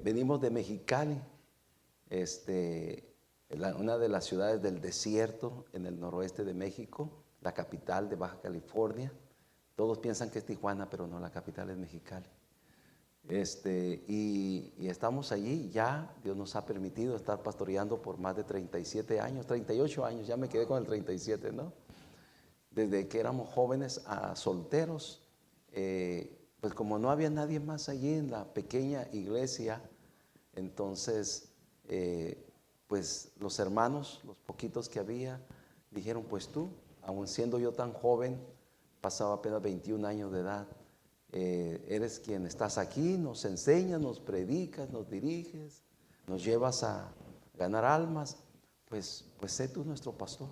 Venimos de Mexicali, una de las ciudades del desierto en el noroeste de México, la capital de Baja California. Todos piensan que es Tijuana, pero no, la capital es Mexicali. Y estamos allí, ya Dios nos ha permitido estar pastoreando por más de 37 años, 38 años, ya me quedé con el 37, ¿no? Desde que éramos jóvenes a solteros, pues como no había nadie más allí en la pequeña iglesia, entonces pues los hermanos, los poquitos que había, dijeron, pues tú, aun siendo yo tan joven, pasaba apenas 21 años de edad, eres quien estás aquí, nos enseñas, nos predicas, nos diriges, nos llevas a ganar almas, pues sé tú nuestro pastor.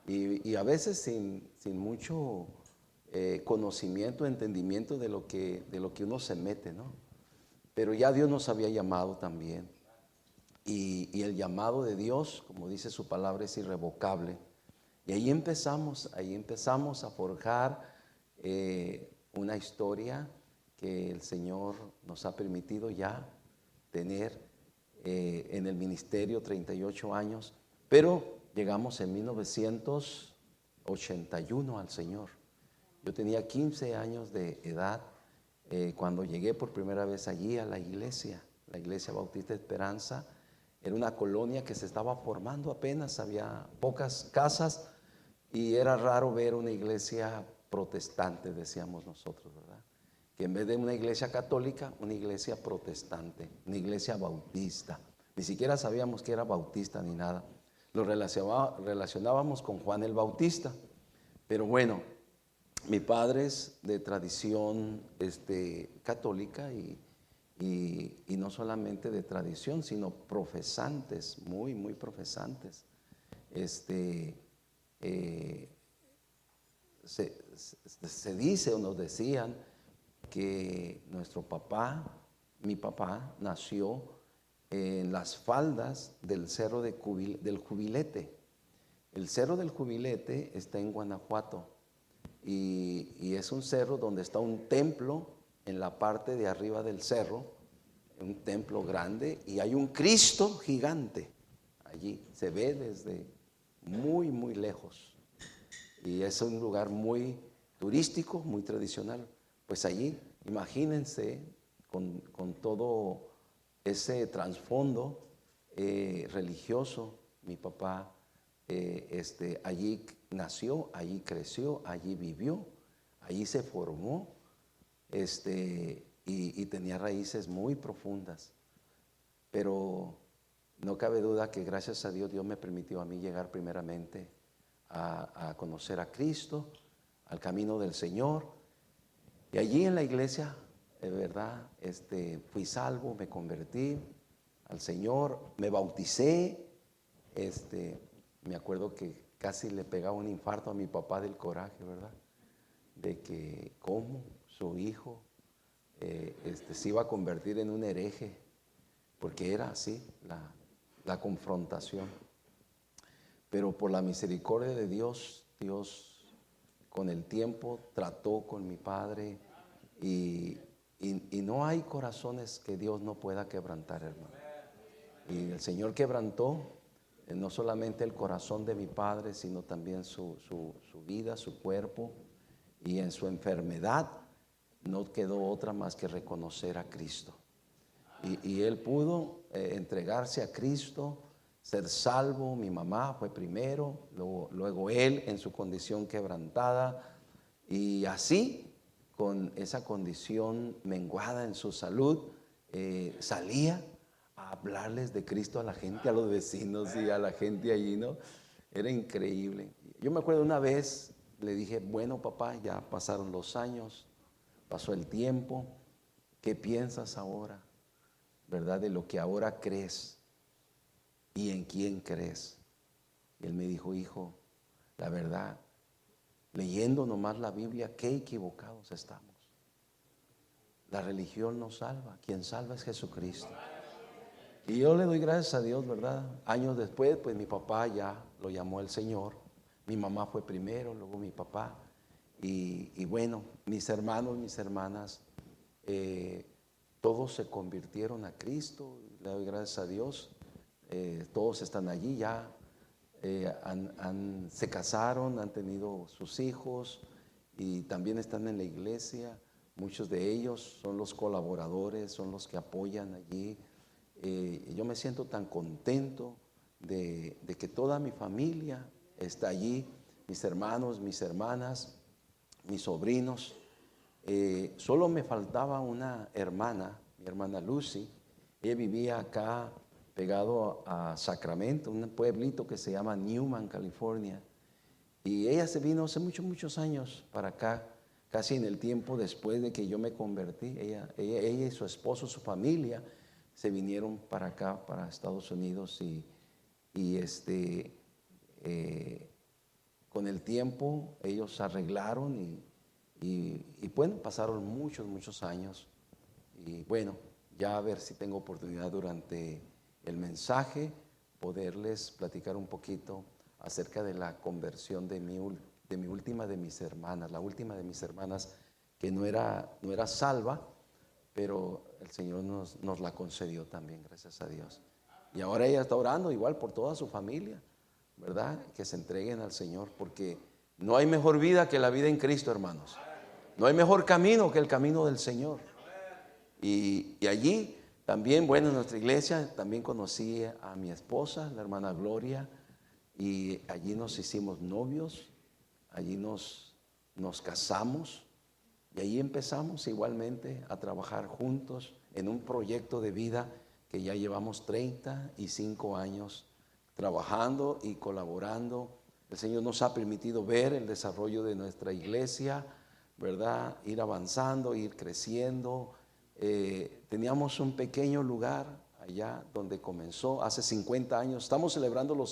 Y a veces sin mucho conocimiento, entendimiento de lo que uno se mete, ¿no? Pero ya Dios nos había llamado también. Y el llamado de Dios, como dice su palabra, es irrevocable. Y ahí empezamos a forjar una historia que el Señor nos ha permitido ya tener en el ministerio 38 años, pero llegamos en 1981 al Señor. Yo tenía 15 años de edad cuando llegué por primera vez allí a la iglesia Bautista Esperanza. Era una colonia que se estaba formando apenas, había pocas casas y era raro ver una iglesia protestante, decíamos nosotros, ¿verdad? Que en vez de una iglesia católica, una iglesia protestante, una iglesia bautista. Ni siquiera sabíamos que era bautista ni nada. Lo relacionábamos con Juan el Bautista. Pero bueno, mi padre es de tradición católica y no solamente de tradición, sino profesantes, muy, muy profesantes. Se dice o nos decían que mi papá, nació en las faldas del Cerro del Jubilete. El Cerro del Jubilete está en Guanajuato y es un cerro donde está un templo en la parte de arriba del cerro, un templo grande, y hay un Cristo gigante allí, se ve desde muy, muy lejos. Y es un lugar muy turístico, muy tradicional. Pues allí, imagínense, con todo ese trasfondo religioso, mi papá allí nació, allí creció, allí vivió, allí se formó, y tenía raíces muy profundas. Pero no cabe duda que gracias a Dios, Dios me permitió a mí llegar primeramente a conocer a Cristo, al camino del Señor. Y allí en la iglesia, de verdad, fui salvo, me convertí al Señor, me bauticé. Me acuerdo que casi le pegaba un infarto a mi papá del coraje, ¿verdad? De que cómo su hijo se iba a convertir en un hereje, porque era así la confrontación. Pero por la misericordia de Dios, Dios con el tiempo trató con mi padre y no hay corazones que Dios no pueda quebrantar, hermano. Y el Señor quebrantó no solamente el corazón de mi padre, sino también su vida, su cuerpo, y en su enfermedad no quedó otra más que reconocer a Cristo. Y él pudo entregarse a Cristo, ser salvo. Mi mamá fue primero, luego él en su condición quebrantada, y así, con esa condición menguada en su salud, salía a hablarles de Cristo a la gente, a los vecinos y a la gente allí, ¿no? Era increíble. Yo me acuerdo una vez, le dije, bueno, papá, ya pasaron los años, pasó el tiempo, ¿qué piensas ahora? ¿Verdad? De lo que ahora crees y en quién crees. Y él me dijo, hijo, la verdad, leyendo nomás la Biblia, qué equivocados estamos. La religión no salva, quien salva es Jesucristo. Y yo le doy gracias a Dios, ¿verdad? Años después, pues mi papá ya lo llamó el Señor. Mi mamá fue primero, luego mi papá. Y bueno, mis hermanos, mis hermanas, todos se convirtieron a Cristo. Le doy gracias a Dios. Todos están allí ya. Se casaron, han tenido sus hijos y también están en la iglesia. Muchos de ellos son los colaboradores, son los que apoyan allí. Yo me siento tan contento de que toda mi familia está allí, mis hermanos, mis hermanas, mis sobrinos. Solo me faltaba una hermana, mi hermana Lucy. Ella vivía acá pegado a Sacramento, un pueblito que se llama Newman, California. Y ella se vino hace muchos años para acá, casi en el tiempo después de que yo me convertí. Ella y su esposo, su familia, se vinieron para acá, para Estados Unidos. Con el tiempo ellos se arreglaron y bueno, pasaron muchos años. Y bueno, ya a ver si tengo oportunidad durante el mensaje poderles platicar un poquito acerca de la conversión de mi última de mis hermanas, la última de mis hermanas que no era salva, pero el Señor nos la concedió también, gracias a Dios. Y ahora ella está orando igual por toda su familia, ¿verdad? Que se entreguen al Señor, porque no hay mejor vida que la vida en Cristo, hermanos. No hay mejor camino que el camino del Señor. Y allí también, bueno, en nuestra iglesia también conocí a mi esposa, la hermana Gloria, y allí nos hicimos novios, allí nos casamos, y allí empezamos igualmente a trabajar juntos en un proyecto de vida que ya llevamos 35 años trabajando y colaborando. El Señor nos ha permitido ver el desarrollo de nuestra iglesia, ¿verdad? Ir avanzando, ir creciendo. Teníamos un pequeño lugar allá donde comenzó hace 50 años. Estamos celebrando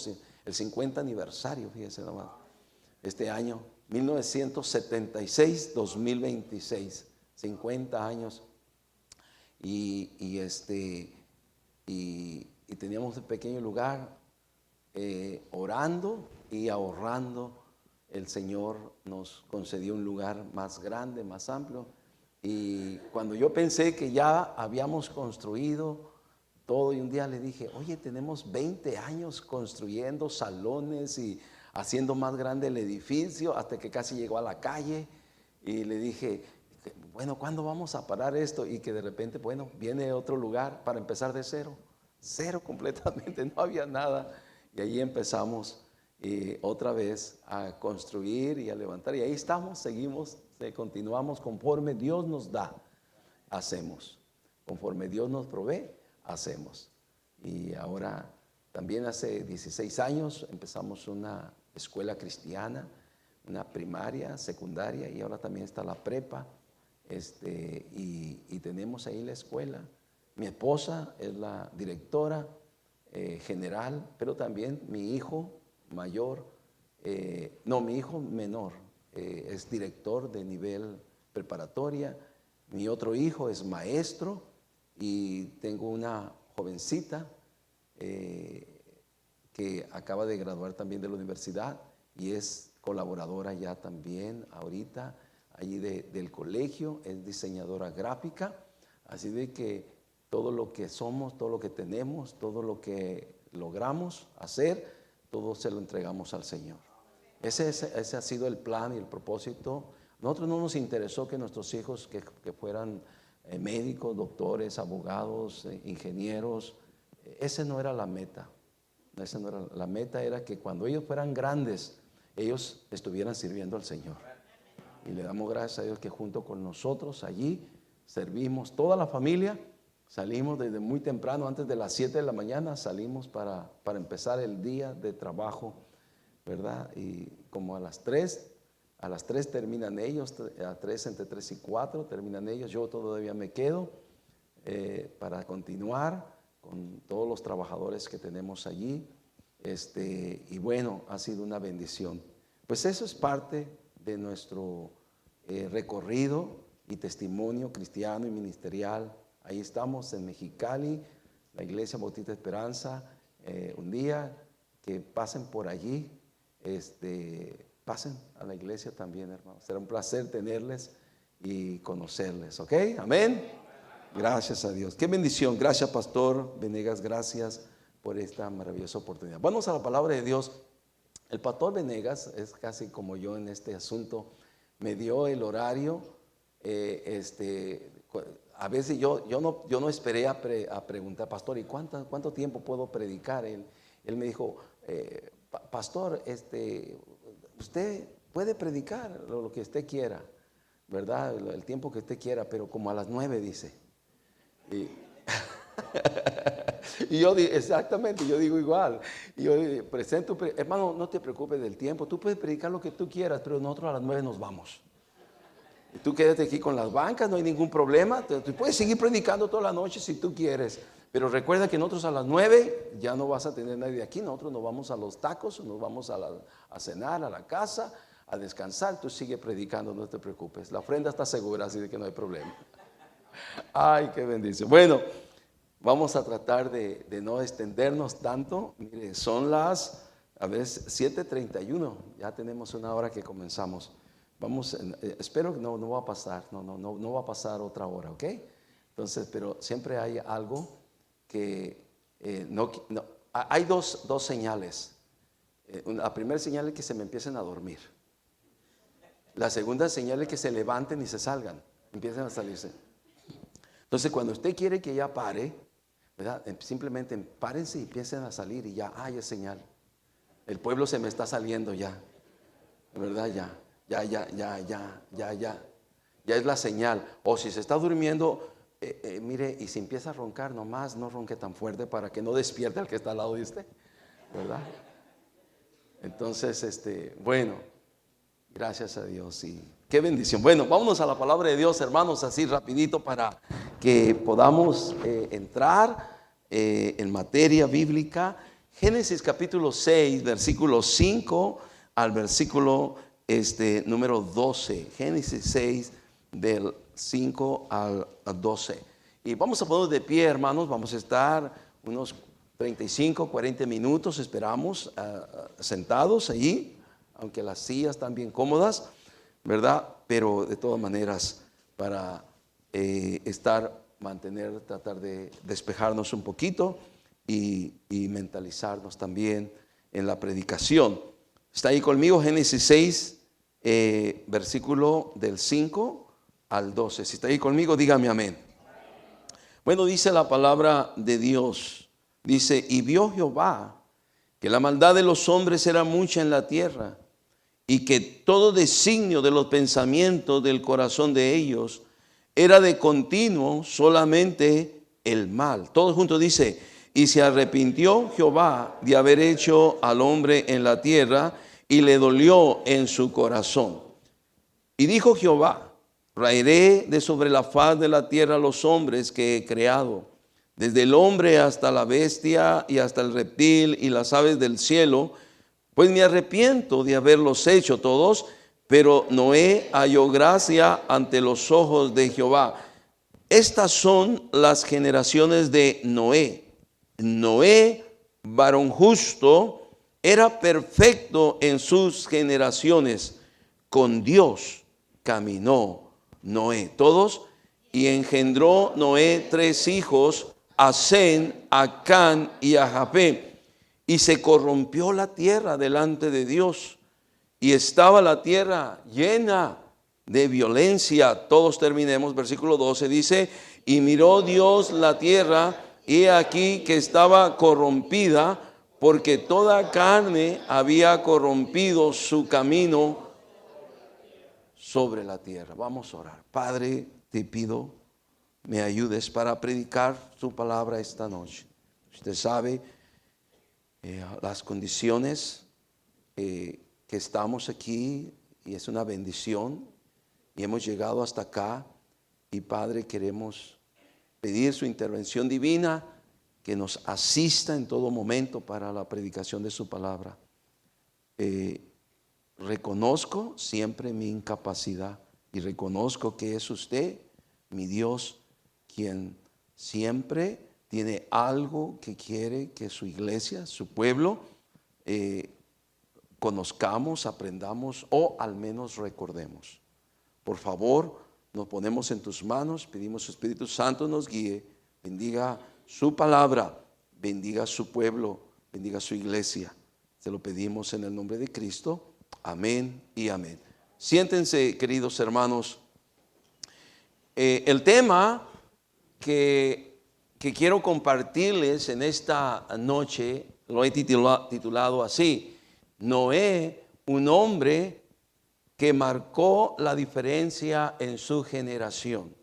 el 50 aniversario, fíjense nomás, este año, 1976-2026, 50 años. Y teníamos un pequeño lugar, orando y ahorrando. El Señor nos concedió un lugar más grande, más amplio. Y cuando yo pensé que ya habíamos construido todo, y un día le dije, oye, tenemos 20 años construyendo salones y haciendo más grande el edificio, hasta que casi llegó a la calle. Y le dije, bueno, ¿cuándo vamos a parar esto? Y que de repente, bueno, viene otro lugar para empezar de cero completamente, no había nada. Y ahí empezamos otra vez a construir y a levantar. Y ahí estamos, seguimos, continuamos conforme Dios nos da, hacemos. Conforme Dios nos provee, hacemos. Y ahora también hace 16 años empezamos una escuela cristiana, una primaria, secundaria, y ahora también está la prepa. Y tenemos ahí la escuela. Mi esposa es la directora general, pero también mi hijo mayor, mi hijo menor es director de nivel preparatoria. Mi otro hijo es maestro y tengo una jovencita que acaba de graduar también de la universidad y es colaboradora ya también ahorita allí del colegio, es diseñadora gráfica. Así de que todo lo que somos, todo lo que tenemos, todo lo que logramos hacer, todo se lo entregamos al Señor. Ese ha sido el plan y el propósito. Nosotros no nos interesó que nuestros hijos que fueran médicos, doctores, abogados, ingenieros. Ese no era la meta. Esa no era la meta, era que cuando ellos fueran grandes, ellos estuvieran sirviendo al Señor. Y le damos gracias a Dios que junto con nosotros allí servimos toda la familia. Salimos desde muy temprano, antes de las 7 de la mañana, salimos para empezar el día de trabajo, ¿verdad? Y como a las 3 terminan ellos, entre 3 y 4 terminan ellos. Yo todavía me quedo para continuar con todos los trabajadores que tenemos allí. Y bueno, ha sido una bendición. Pues eso es parte de nuestro recorrido y testimonio cristiano y ministerial. Ahí estamos en Mexicali, la Iglesia Bautista Esperanza. Un día que pasen por allí, pasen a la iglesia también, hermanos. Será un placer tenerles y conocerles, ¿ok? Amén. Gracias a Dios. Qué bendición. Gracias, Pastor Venegas. Gracias por esta maravillosa oportunidad. Vamos a la palabra de Dios. El Pastor Venegas es casi como yo en este asunto. Me dio el horario. A veces yo no esperé a preguntar, Pastor, ¿y cuánto tiempo puedo predicar? Él me dijo, Pastor, usted puede predicar lo que usted quiera, ¿verdad? El tiempo que usted quiera, pero como a las 9, dice. Y, y yo digo, exactamente, yo digo igual. Y yo presento, hermano, no te preocupes del tiempo, tú puedes predicar lo que tú quieras, pero nosotros a las 9 nos vamos. Y tú quédate aquí con las bancas, no hay ningún problema. Tú puedes seguir predicando toda la noche si tú quieres. Pero recuerda que nosotros a las 9 ya no vas a tener nadie de aquí. Nosotros nos vamos a los tacos, nos vamos a cenar, a la casa, a descansar. Tú sigue predicando, no te preocupes. La ofrenda está segura, así de que no hay problema. Ay, qué bendición. Bueno, vamos a tratar de no extendernos tanto. Mire, son las, 7:31. Ya tenemos una hora que comenzamos. Vamos, espero que no va a pasar, no va a pasar otra hora, ¿ok? Entonces, pero siempre hay algo que hay dos señales. La primera señal es que se me empiecen a dormir. La segunda señal es que se levanten y se salgan, empiecen a salirse. Entonces, cuando usted quiere que ya pare, ¿verdad? Simplemente párense y empiecen a salir y ya, es señal. El pueblo se me está saliendo ya, ¿verdad? Ya es la señal. O si se está durmiendo, mire, y si empieza a roncar, nomás no ronque tan fuerte para que no despierte al que está al lado de usted, ¿verdad? Entonces, bueno, gracias a Dios y qué bendición. Bueno, vámonos a la palabra de Dios, hermanos, así rapidito para que podamos entrar en materia bíblica. Génesis capítulo 6, versículo 5 al versículo número 12, Génesis 6 del 5 al 12. Y vamos a poner de pie, hermanos, vamos a estar unos 35, 40 minutos, esperamos, sentados allí, aunque las sillas están bien cómodas, ¿verdad? Pero de todas maneras, para tratar de despejarnos un poquito y mentalizarnos también en la predicación. Está ahí conmigo, Génesis 6, versículo del 5 al 12. Si está ahí conmigo, dígame amén. Bueno, dice la palabra de Dios. Dice, y vio Jehová que la maldad de los hombres era mucha en la tierra, y que todo designio de los pensamientos del corazón de ellos era de continuo solamente el mal. Todos juntos dice, y se arrepintió Jehová de haber hecho al hombre en la tierra, y le dolió en su corazón. Y dijo Jehová, raeré de sobre la faz de la tierra los hombres que he creado, desde el hombre hasta la bestia y hasta el reptil y las aves del cielo, pues me arrepiento de haberlos hecho todos. Pero Noé halló gracia ante los ojos de Jehová. Estas son las generaciones de Noé. Noé, varón justo, era perfecto en sus generaciones. Con Dios caminó Noé. Todos. Y engendró Noé 3 hijos, a Sem, a Can y a Jafet. Y se corrompió la tierra delante de Dios, y estaba la tierra llena de violencia. Todos terminemos, versículo 12 dice, y miró Dios la tierra, y aquí que estaba corrompida, porque toda carne había corrompido su camino sobre la tierra. Vamos a orar. Padre, te pido, me ayudes para predicar tu palabra esta noche. Usted sabe las condiciones que estamos aquí, y es una bendición, y hemos llegado hasta acá, y Padre, queremos pedir su intervención divina, que nos asista en todo momento para la predicación de su palabra. Reconozco siempre mi incapacidad, y reconozco que es usted, mi Dios, quien siempre tiene algo que quiere que su iglesia, su pueblo, conozcamos, aprendamos o al menos recordemos. Por favor, nos ponemos en tus manos, pedimos su Espíritu Santo nos guíe, bendiga su palabra, bendiga su pueblo, bendiga su iglesia. Te lo pedimos en el nombre de Cristo. Amén y amén. Siéntense, queridos hermanos. El tema que quiero compartirles en esta noche lo he titulado así: Noé, un hombre que marcó la diferencia en su generación.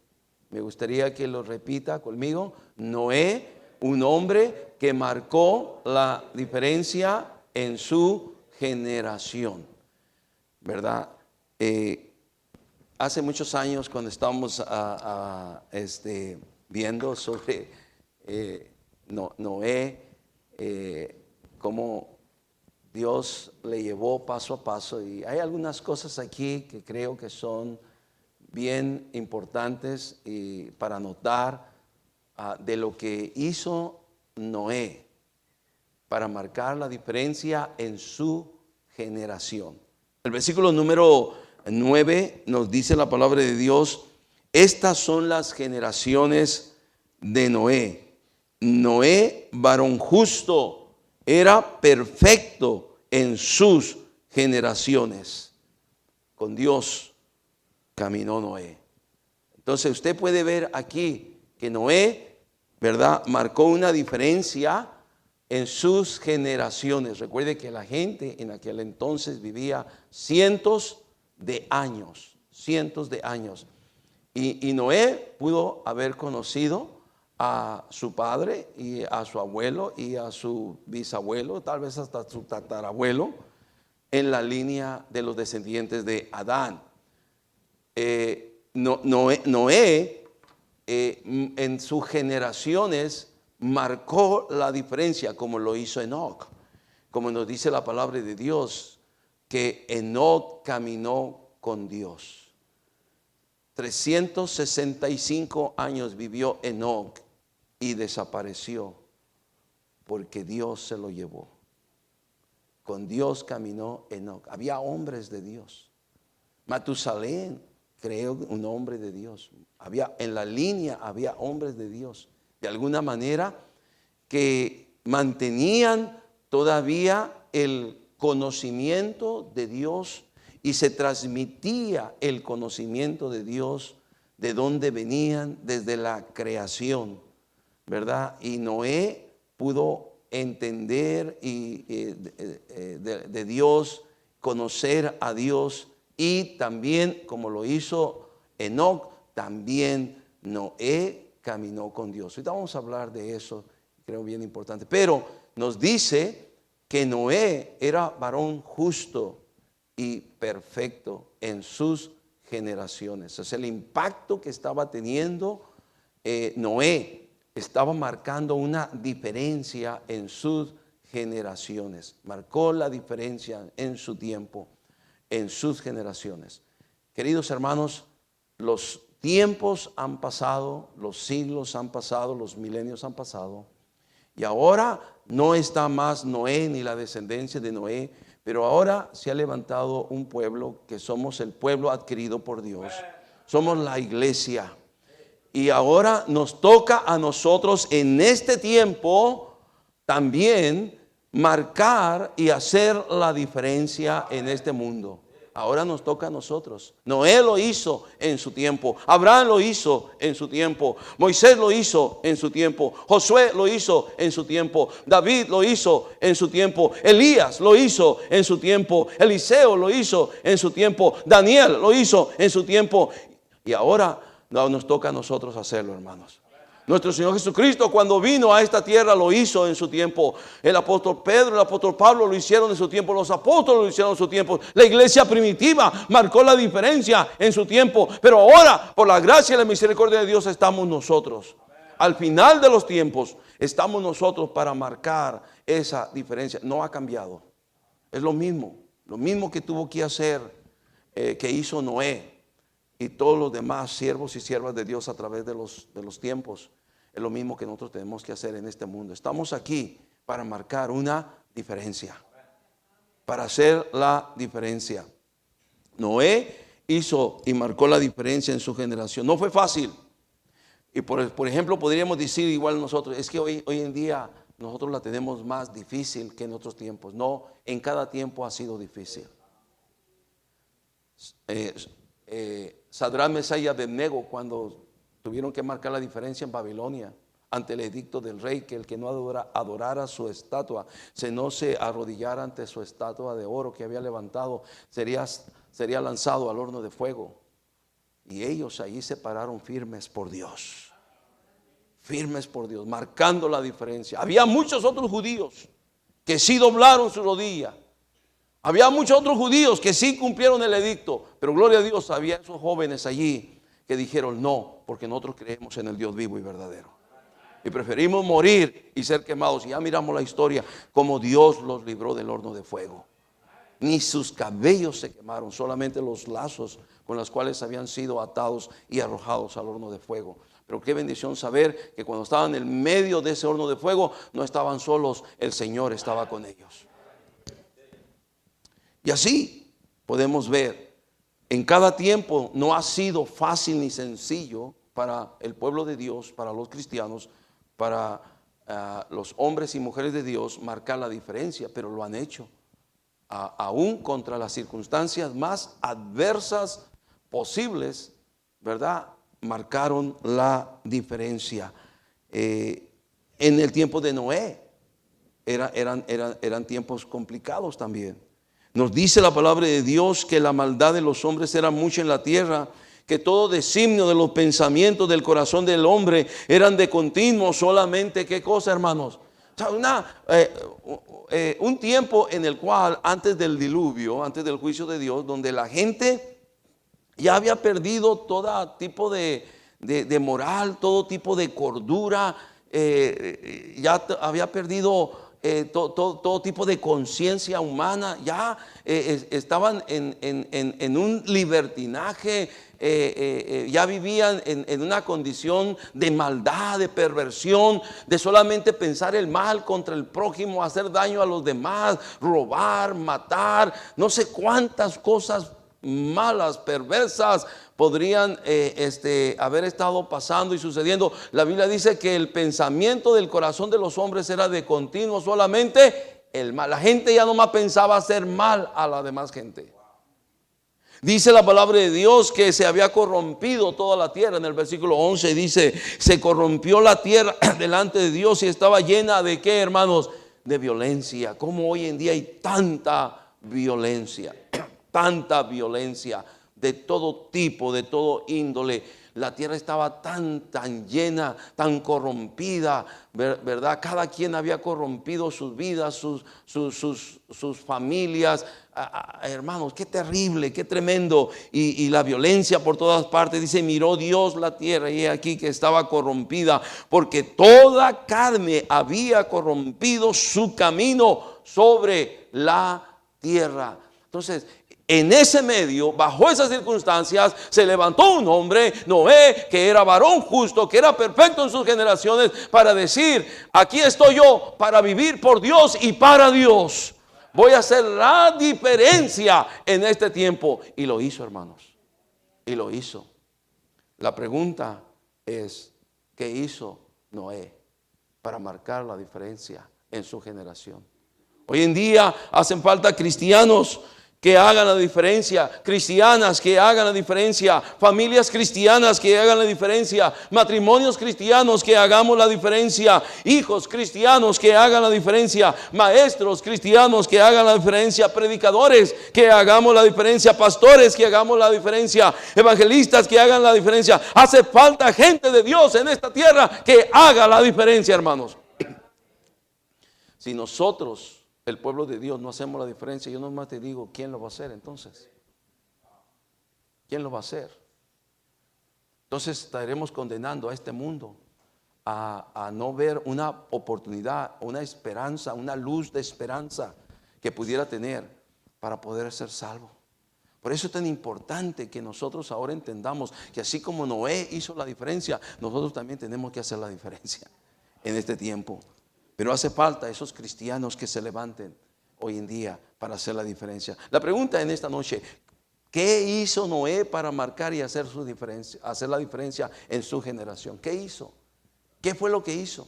Me gustaría que lo repita conmigo. Noé, un hombre que marcó la diferencia en su generación, ¿verdad? Hace muchos años, cuando estábamos viendo sobre Noé, cómo Dios le llevó paso a paso, y hay algunas cosas aquí que creo que son bien importantes y para notar de lo que hizo Noé para marcar la diferencia en su generación. El versículo número 9 nos dice la palabra de Dios: estas son las generaciones de Noé. Noé, varón justo, era perfecto en sus generaciones. Con Dios caminó Noé. Entonces usted puede ver aquí que Noé, ¿verdad?, marcó una diferencia en sus generaciones. Recuerde que la gente en aquel entonces vivía cientos de años. Y Noé pudo haber conocido a su padre y a su abuelo y a su bisabuelo, tal vez hasta su tatarabuelo, en la línea de los descendientes de Adán. Noé en sus generaciones marcó la diferencia, como lo hizo Enoc. Como nos dice la palabra de Dios, que Enoc caminó con Dios. 365 años vivió Enoc y desapareció porque Dios se lo llevó. Con Dios caminó Enoc. Había hombres de Dios. Matusalén, creo, un hombre de Dios. En la línea había hombres de Dios, de alguna manera, que mantenían todavía el conocimiento de Dios, y se transmitía el conocimiento de Dios de donde venían desde la creación, ¿verdad? Y Noé pudo entender de Dios, conocer a Dios, y también, como lo hizo Enoc, también Noé caminó con Dios. Ahorita vamos a hablar de eso, creo bien importante. Pero nos dice que Noé era varón justo y perfecto en sus generaciones. Es el impacto que estaba teniendo Noé. Estaba marcando una diferencia en sus generaciones. Marcó la diferencia en su tiempo, en sus generaciones. Queridos hermanos, los tiempos han pasado, los siglos han pasado, los milenios han pasado, y ahora no está más Noé ni la descendencia de Noé, pero ahora se ha levantado un pueblo que somos el pueblo adquirido por Dios. Somos la iglesia. Y ahora nos toca a nosotros en este tiempo también marcar y hacer la diferencia en este mundo. Ahora nos toca a nosotros. Noé lo hizo en su tiempo. Abraham lo hizo en su tiempo. Moisés lo hizo en su tiempo. Josué lo hizo en su tiempo. David lo hizo en su tiempo. Elías lo hizo en su tiempo. Eliseo lo hizo en su tiempo. Daniel lo hizo en su tiempo. Y ahora nos toca a nosotros hacerlo, hermanos. Nuestro Señor Jesucristo, cuando vino a esta tierra, lo hizo en su tiempo. El apóstol Pedro, el apóstol Pablo lo hicieron en su tiempo. Los apóstoles lo hicieron en su tiempo. La iglesia primitiva marcó la diferencia en su tiempo. Pero ahora, por la gracia y la misericordia de Dios, estamos nosotros. Al final de los tiempos, estamos nosotros para marcar esa diferencia. No ha cambiado. Es lo mismo que tuvo que hacer, que hizo Noé y todos los demás siervos y siervas de Dios a través de los tiempos. Es lo mismo que nosotros tenemos que hacer en este mundo. Estamos aquí para marcar una diferencia, para hacer la diferencia. Noé hizo y marcó la diferencia en su generación. No fue fácil. Y por ejemplo, podríamos decir igual nosotros, es que hoy en día nosotros la tenemos más difícil que en otros tiempos. No, en cada tiempo ha sido difícil. Sadrach, Mesach y Abednego, cuando tuvieron que marcar la diferencia en Babilonia, ante el edicto del rey, que el que no adorara su estatua, no se arrodillara ante su estatua de oro que había levantado, sería lanzado al horno de fuego. Y ellos allí se pararon firmes por Dios, marcando la diferencia. Había muchos otros judíos que sí doblaron su rodilla. Había muchos otros judíos que sí cumplieron el edicto. Pero gloria a Dios, había esos jóvenes allí que dijeron no, porque nosotros creemos en el Dios vivo y verdadero. Y preferimos morir y ser quemados. Y ya miramos la historia, como Dios los libró del horno de fuego. Ni sus cabellos se quemaron, solamente los lazos con los cuales habían sido atados y arrojados al horno de fuego. Pero qué bendición saber que cuando estaban en el medio de ese horno de fuego, no estaban solos, el Señor estaba con ellos. Y así podemos ver, en cada tiempo no ha sido fácil ni sencillo para el pueblo de Dios, para los cristianos, para los hombres y mujeres de Dios marcar la diferencia, pero lo han hecho. Aún contra las circunstancias más adversas posibles, ¿verdad? Marcaron la diferencia. En el tiempo de Noé eran tiempos complicados también. Nos dice la palabra de Dios que la maldad de los hombres era mucha en la tierra, que todo designio de los pensamientos del corazón del hombre eran de continuo solamente, ¿qué cosa, hermanos? Un tiempo en el cual antes del diluvio, antes del juicio de Dios, donde la gente ya había perdido todo tipo de moral, todo tipo de cordura, ya había perdido todo tipo de conciencia humana, ya estaban en un libertinaje, ya vivían en una condición de maldad, de perversión, de solamente pensar el mal contra el prójimo, hacer daño a los demás, robar, matar, no sé cuántas cosas malas, perversas podrían haber estado pasando y sucediendo. La Biblia dice que el pensamiento del corazón de los hombres era de continuo solamente el mal. La gente ya nomás pensaba hacer mal a la demás gente. Dice la palabra de Dios que se había corrompido toda la tierra. En el versículo 11 dice, se corrompió la tierra delante de Dios y estaba llena de ¿qué, hermanos? De violencia. Como hoy en día hay tanta violencia de todo tipo, de todo índole. La tierra estaba tan llena, tan corrompida, ¿verdad? Cada quien había corrompido sus vidas, sus familias. Hermanos, qué terrible, qué tremendo. Y la violencia por todas partes. Dice, miró Dios la tierra y aquí que estaba corrompida, porque toda carne había corrompido su camino sobre la tierra. Entonces, en ese medio, bajo esas circunstancias, se levantó un hombre, Noé, que era varón justo, que era perfecto en sus generaciones, para decir, aquí estoy yo para vivir por Dios y para Dios. Voy a hacer la diferencia en este tiempo. Y lo hizo, hermanos. Y lo hizo. La pregunta es, ¿qué hizo Noé para marcar la diferencia en su generación? Hoy en día hacen falta cristianos que hagan la diferencia, cristianas que hagan la diferencia, familias cristianas que hagan la diferencia, matrimonios cristianos que hagamos la diferencia, hijos cristianos que hagan la diferencia, maestros cristianos que hagan la diferencia, predicadores que hagamos la diferencia, pastores que hagamos la diferencia, evangelistas que hagan la diferencia. Hace falta gente de Dios en esta tierra que haga la diferencia, hermanos. Si nosotros, el pueblo de Dios, no hacemos la diferencia, yo nomás te digo, ¿quién lo va a hacer entonces? ¿Quién lo va a hacer? Entonces estaremos condenando a este mundo a no ver una oportunidad, una esperanza, una luz de esperanza que pudiera tener para poder ser salvo. Por eso es tan importante que nosotros ahora entendamos que así como Noé hizo la diferencia, nosotros también tenemos que hacer la diferencia en este tiempo. Pero hace falta esos cristianos que se levanten hoy en día para hacer la diferencia. La pregunta en esta noche, ¿Qué hizo Noé para marcar y hacer la diferencia en su generación? ¿Qué hizo? ¿Qué fue lo que hizo?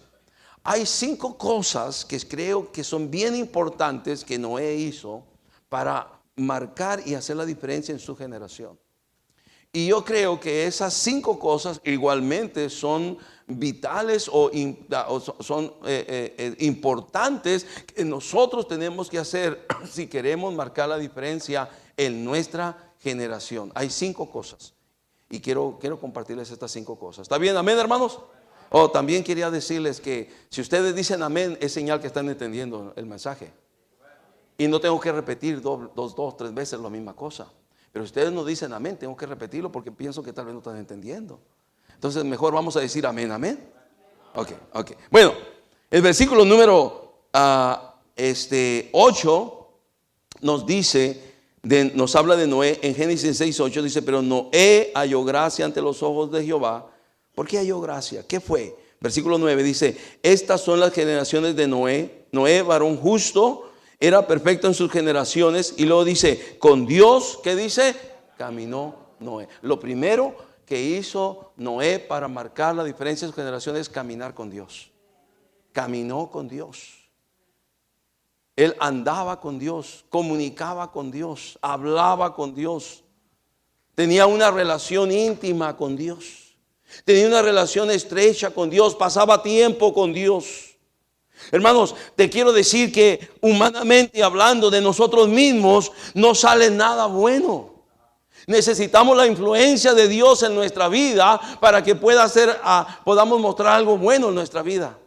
Hay 5 cosas que creo que son bien importantes que Noé hizo para marcar y hacer la diferencia en su generación. Y yo creo que esas 5 cosas igualmente son vitales o son importantes que nosotros tenemos que hacer si queremos marcar la diferencia en nuestra generación. Hay 5 cosas y quiero compartirles estas 5 cosas. ¿Está bien? Amén, hermanos. También quería decirles que si ustedes dicen amén, es señal que están entendiendo el mensaje. Y no tengo que repetir 2, 3 veces la misma cosa. Pero si ustedes no dicen amén, tengo que repetirlo porque pienso que tal vez no están entendiendo. Entonces mejor vamos a decir amén, amén. Ok. Bueno, el versículo número 8 nos dice, nos habla de Noé en Génesis 6:8, dice, pero Noé halló gracia ante los ojos de Jehová. ¿Por qué halló gracia? ¿Qué fue? Versículo 9 dice, estas son las generaciones de Noé. Noé, varón justo, era perfecto en sus generaciones. Y luego dice, con Dios, ¿qué dice? Caminó Noé. Lo primero que hizo Noé para marcar la diferencia en sus generaciones es caminar con Dios. Caminó con Dios. Él andaba con Dios, comunicaba con Dios, hablaba con Dios. Tenía una relación íntima con Dios. Tenía una relación estrecha con Dios, pasaba tiempo con Dios. Hermanos, te quiero decir que humanamente hablando de nosotros mismos no sale nada bueno. Necesitamos la influencia de Dios en nuestra vida para que podamos mostrar algo bueno en nuestra vida.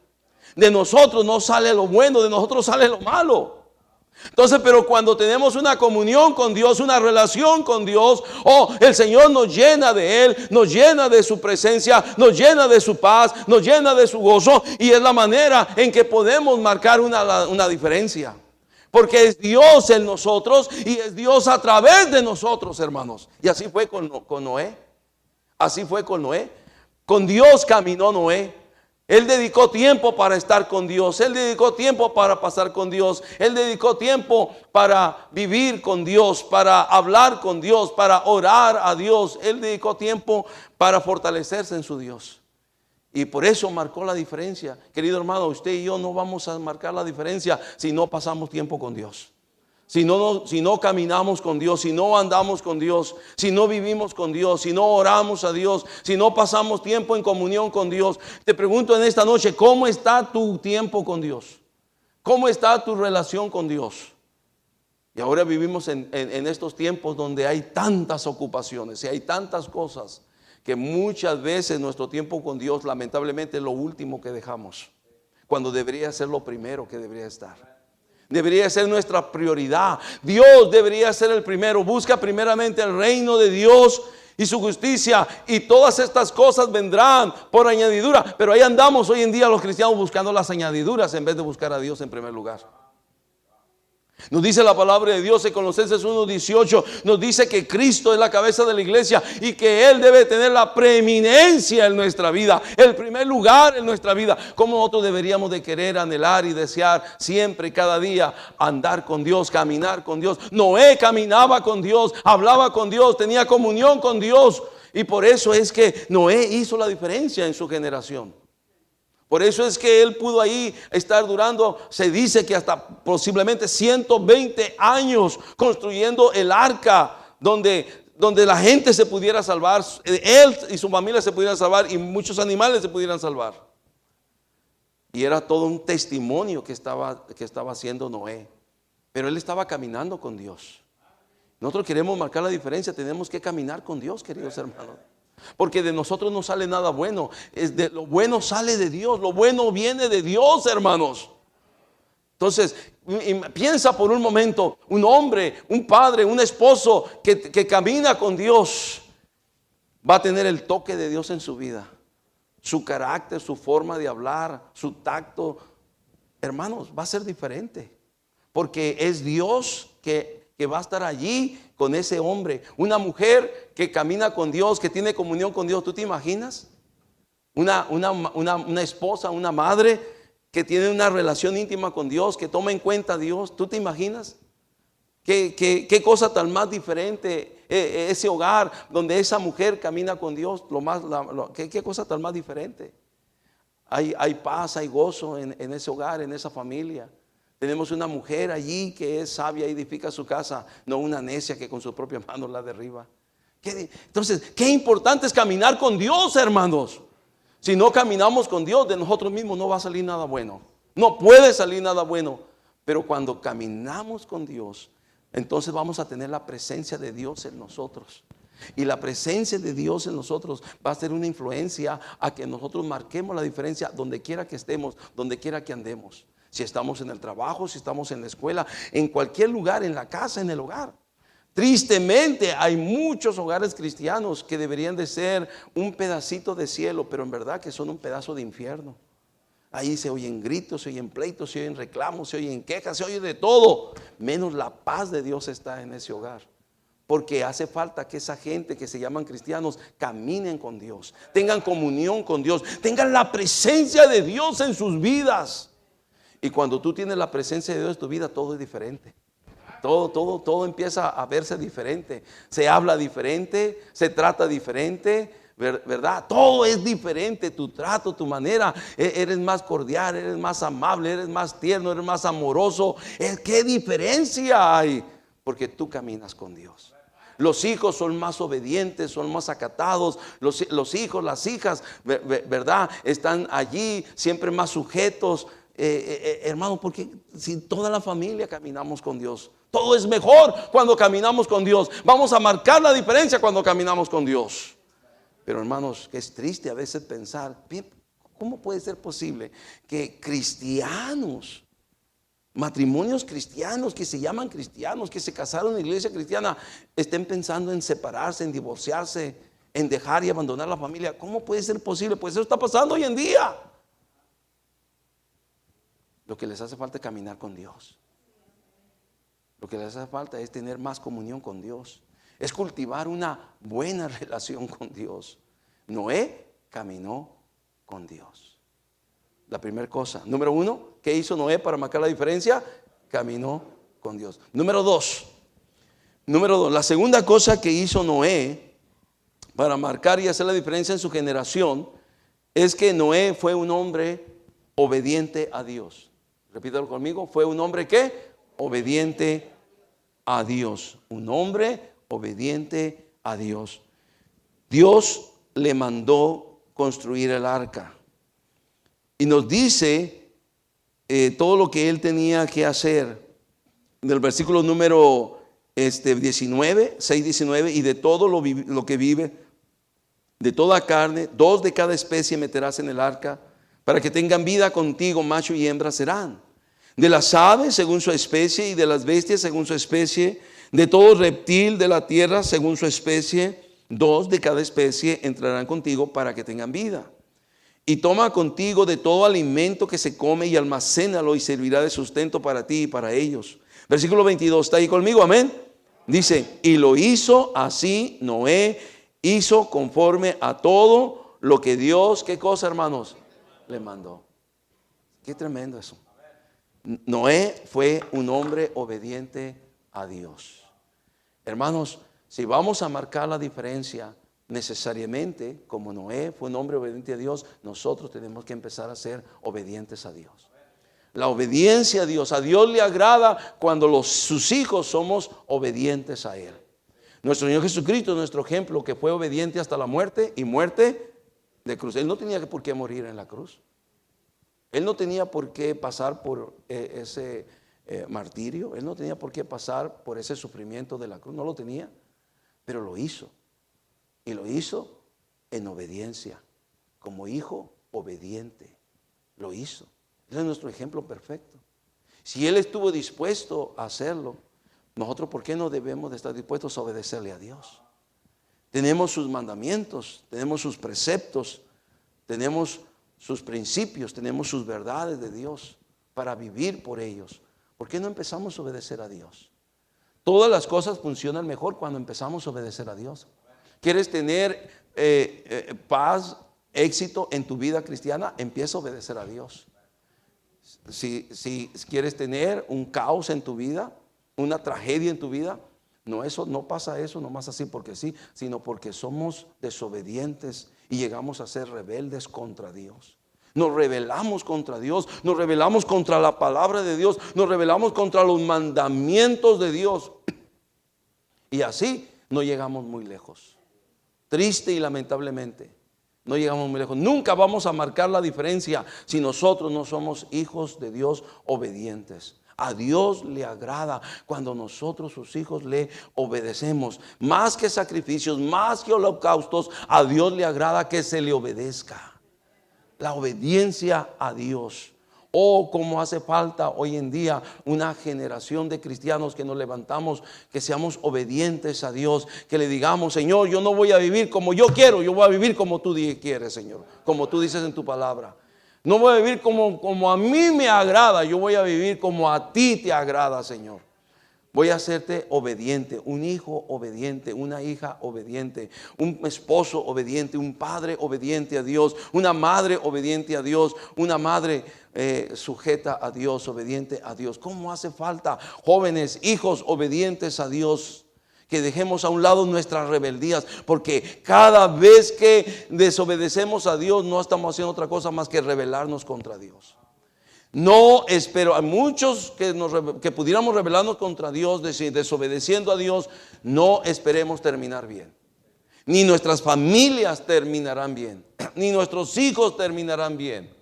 De nosotros no sale lo bueno, de nosotros sale lo malo. Entonces, pero cuando tenemos una comunión con Dios, una relación con Dios, el Señor nos llena de Él, nos llena de su presencia, nos llena de su paz, nos llena de su gozo, y es la manera en que podemos marcar una diferencia. Porque es Dios en nosotros y es Dios a través de nosotros, hermanos. Y así fue con Noé. Así fue con Noé. Con Dios caminó Noé. Él dedicó tiempo para estar con Dios. Él dedicó tiempo para pasar con Dios. Él dedicó tiempo para vivir con Dios, para hablar con Dios, para orar a Dios. Él dedicó tiempo para fortalecerse en su Dios. Y por eso marcó la diferencia. Querido hermano, usted y yo no vamos a marcar la diferencia si no pasamos tiempo con Dios. Si no caminamos con Dios, si no andamos con Dios, si no vivimos con Dios, si no oramos a Dios, si no pasamos tiempo en comunión con Dios. Te pregunto en esta noche, ¿cómo está tu tiempo con Dios? ¿Cómo está tu relación con Dios? Y ahora vivimos en estos tiempos donde hay tantas ocupaciones y hay tantas cosas que muchas veces nuestro tiempo con Dios lamentablemente es lo último que dejamos, cuando debería ser lo primero que debería estar. Debería ser nuestra prioridad. Dios debería ser el primero. Busca primeramente el reino de Dios y su justicia, y todas estas cosas vendrán por añadidura. Pero ahí andamos hoy en día los cristianos buscando las añadiduras en vez de buscar a Dios en primer lugar. Nos dice la palabra de Dios en Colosenses 1:18, nos dice que Cristo es la cabeza de la iglesia y que Él debe tener la preeminencia en nuestra vida, el primer lugar en nuestra vida. Como nosotros deberíamos de querer, anhelar y desear siempre, cada día, andar con Dios, caminar con Dios. Noé caminaba con Dios, hablaba con Dios, tenía comunión con Dios, y por eso es que Noé hizo la diferencia en su generación. Por eso es que él pudo ahí estar durando, se dice que hasta posiblemente 120 años construyendo el arca donde la gente se pudiera salvar, él y su familia se pudieran salvar y muchos animales se pudieran salvar. Y era todo un testimonio que estaba haciendo Noé. Pero él estaba caminando con Dios. Nosotros queremos marcar la diferencia, tenemos que caminar con Dios, queridos hermanos. Porque de nosotros no sale nada bueno. Lo bueno sale de Dios. Lo bueno viene de Dios, hermanos. Entonces, piensa por un momento, un hombre, un padre, un esposo que camina con Dios va a tener el toque de Dios en su vida. Su carácter, su forma de hablar, su tacto, hermanos, va a ser diferente. Porque es Dios que va a estar allí con ese hombre. Una mujer que camina con Dios, que tiene comunión con Dios. ¿Tú te imaginas? Una esposa, una madre que tiene una relación íntima con Dios, que toma en cuenta a Dios. ¿Tú te imaginas? ¿Qué cosa tan más diferente ese hogar donde esa mujer camina con Dios, ¿qué cosa tan más diferente? Hay paz, hay gozo en ese hogar, en esa familia. Tenemos una mujer allí que es sabia y edifica su casa, no una necia que con sus propias manos la derriba. Entonces, qué importante es caminar con Dios, hermanos. Si no caminamos con Dios, de nosotros mismos no va a salir nada bueno. No puede salir nada bueno. Pero cuando caminamos con Dios, entonces vamos a tener la presencia de Dios en nosotros. Y la presencia de Dios en nosotros va a ser una influencia a que nosotros marquemos la diferencia donde quiera que estemos, donde quiera que andemos. Si estamos en el trabajo, si estamos en la escuela, en cualquier lugar, en la casa, en el hogar. Tristemente hay muchos hogares cristianos que deberían de ser un pedacito de cielo, pero en verdad que son un pedazo de infierno. Ahí se oyen gritos, se oyen pleitos, se oyen reclamos, se oyen quejas, se oye de todo. Menos la paz de Dios está en ese hogar. Porque hace falta que esa gente que se llaman cristianos caminen con Dios, tengan comunión con Dios, tengan la presencia de Dios en sus vidas. Y cuando tú tienes la presencia de Dios en tu vida, todo es diferente. Todo empieza a verse diferente. Se habla diferente, se trata diferente, ¿verdad? Todo es diferente, tu trato, tu manera. Eres más cordial, eres más amable, eres más tierno, eres más amoroso. ¿Qué diferencia hay? Porque tú caminas con Dios. Los hijos son más obedientes, son más acatados. Los hijos, las hijas, ¿verdad? Están allí siempre más sujetos. Hermano, porque si toda la familia caminamos con Dios, todo es mejor cuando caminamos con Dios. Vamos a marcar la diferencia cuando caminamos con Dios. Pero hermanos, que es triste a veces pensar, ¿cómo puede ser posible que cristianos, matrimonios cristianos que se llaman cristianos, que se casaron en la iglesia cristiana, estén pensando en separarse, en divorciarse, en dejar y abandonar la familia? ¿Cómo puede ser posible? Pues eso está pasando hoy en día. Lo que les hace falta es caminar con Dios. Lo que les hace falta es tener más comunión con Dios. Es cultivar una buena relación con Dios. Noé caminó con Dios. La primera cosa. Número 1, ¿qué hizo Noé para marcar la diferencia? Caminó con Dios. Número 2, la segunda cosa que hizo Noé para marcar y hacer la diferencia en su generación es que Noé fue un hombre obediente a Dios. Repítalo conmigo. Fue un hombre ¿qué? Obediente a Dios. Un hombre obediente a Dios. Dios le mandó construir el arca. Y nos dice todo lo que él tenía que hacer. En el versículo número 19, 6:19, y de todo lo que vive, de toda carne, 2 de cada especie meterás en el arca, para que tengan vida contigo, macho y hembra serán. De las aves según su especie, y de las bestias según su especie, de todo reptil de la tierra según su especie, 2 de cada especie entrarán contigo para que tengan vida. Y toma contigo de todo alimento que se come y almacénalo, y servirá de sustento para ti y para ellos. Versículo 22, ¿está ahí conmigo? Amén. Dice, y lo hizo así Noé, hizo conforme a todo lo que Dios, ¿qué cosa, hermanos? Le mandó. Qué tremendo eso. Noé fue un hombre obediente a Dios. Hermanos, si vamos a marcar la diferencia, necesariamente, como Noé fue un hombre obediente a Dios, nosotros tenemos que empezar a ser obedientes a Dios. La obediencia a Dios le agrada cuando sus hijos somos obedientes a Él. Nuestro Señor Jesucristo es nuestro ejemplo, que fue obediente hasta la muerte, y muerte de cruz. Él no tenía por qué morir en la cruz. Él no tenía por qué pasar por ese martirio. Él no tenía por qué pasar por ese sufrimiento de la cruz. No lo tenía, pero lo hizo. Y lo hizo en obediencia. Como hijo obediente. Lo hizo. Él es nuestro ejemplo perfecto. Si Él estuvo dispuesto a hacerlo, nosotros ¿por qué no debemos de estar dispuestos a obedecerle a Dios? Tenemos sus mandamientos, tenemos sus preceptos, tenemos sus principios, tenemos sus verdades de Dios para vivir por ellos. ¿Por qué no empezamos a obedecer a Dios? Todas las cosas funcionan mejor cuando empezamos a obedecer a Dios. ¿Quieres tener paz, éxito en tu vida cristiana? Empieza a obedecer a Dios. Si quieres tener un caos en tu vida, una tragedia en tu vida, No, no pasa eso nomás así porque sí, sino porque somos desobedientes y llegamos a ser rebeldes contra Dios. Nos rebelamos contra Dios, nos rebelamos contra la palabra de Dios, nos rebelamos contra los mandamientos de Dios. Y así no llegamos muy lejos. Triste y lamentablemente, no llegamos muy lejos. Nunca vamos a marcar la diferencia si nosotros no somos hijos de Dios obedientes. A Dios le agrada cuando nosotros, sus hijos, le obedecemos. Más que sacrificios, más que holocaustos, a Dios le agrada que se le obedezca. La obediencia a Dios. Oh, cómo hace falta hoy en día una generación de cristianos que nos levantamos, que seamos obedientes a Dios, que le digamos: Señor, yo no voy a vivir como yo quiero, yo voy a vivir como tú quieres, Señor, como tú dices en tu palabra. No voy a vivir como a mí me agrada, yo voy a vivir como a ti te agrada, Señor. Voy a hacerte obediente, un hijo obediente, una hija obediente, un esposo obediente, un padre obediente a Dios, una madre obediente a Dios, una madre sujeta a Dios, obediente a Dios. ¿Cómo hace falta jóvenes, hijos obedientes a Dios? Que dejemos a un lado nuestras rebeldías, porque cada vez que desobedecemos a Dios no estamos haciendo otra cosa más que rebelarnos contra Dios. No espero, a muchos que pudiéramos rebelarnos contra Dios, desobedeciendo a Dios, no esperemos terminar bien. Ni nuestras familias terminarán bien, ni nuestros hijos terminarán bien.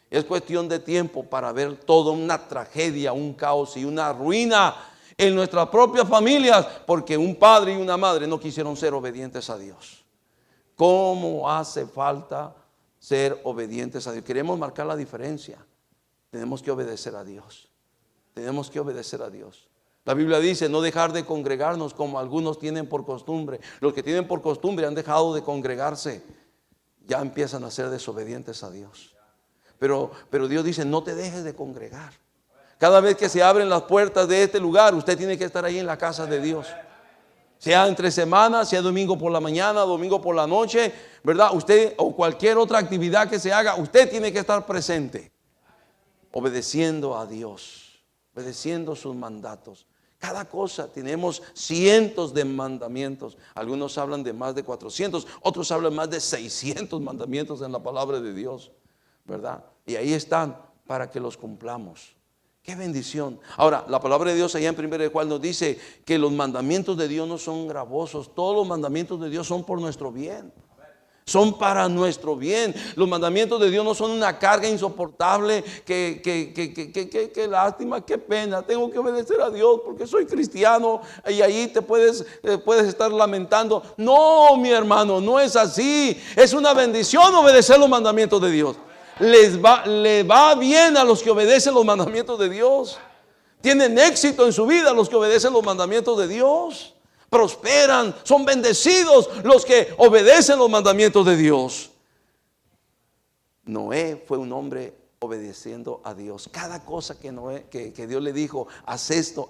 Es cuestión de tiempo para ver toda una tragedia, un caos y una ruina en nuestras propias familias, porque un padre y una madre no quisieron ser obedientes a Dios. ¿Cómo hace falta ser obedientes a Dios? Queremos marcar la diferencia. Tenemos que obedecer a Dios. Tenemos que obedecer a Dios. La Biblia dice: no dejar de congregarnos como algunos tienen por costumbre. Los que tienen por costumbre han dejado de congregarse. Ya empiezan a ser desobedientes a Dios. Pero Dios dice: no te dejes de congregar. Cada vez que se abren las puertas de este lugar, usted tiene que estar ahí en la casa de Dios. Sea entre semanas, sea domingo por la mañana, domingo por la noche, ¿verdad? Usted, o cualquier otra actividad que se haga, usted tiene que estar presente. Obedeciendo a Dios, obedeciendo sus mandatos. Cada cosa, tenemos cientos de mandamientos. Algunos hablan de más de 400, otros hablan más de 600 mandamientos en la palabra de Dios, ¿verdad? Y ahí están para que los cumplamos. ¡Qué bendición! Ahora, la palabra de Dios allá en 1 Juan nos dice que los mandamientos de Dios no son gravosos. Todos los mandamientos de Dios son por nuestro bien. Son para nuestro bien. Los mandamientos de Dios no son una carga insoportable. Qué lástima, qué pena. Tengo que obedecer a Dios porque soy cristiano. Y ahí te puedes estar lamentando. No, mi hermano, no es así. Es una bendición obedecer los mandamientos de Dios. Le va bien a los que obedecen los mandamientos de Dios. Tienen éxito en su vida los que obedecen los mandamientos de Dios. Prosperan, son bendecidos los que obedecen los mandamientos de Dios. Noé fue un hombre obedeciendo a Dios. Cada cosa que Dios le dijo: haz esto,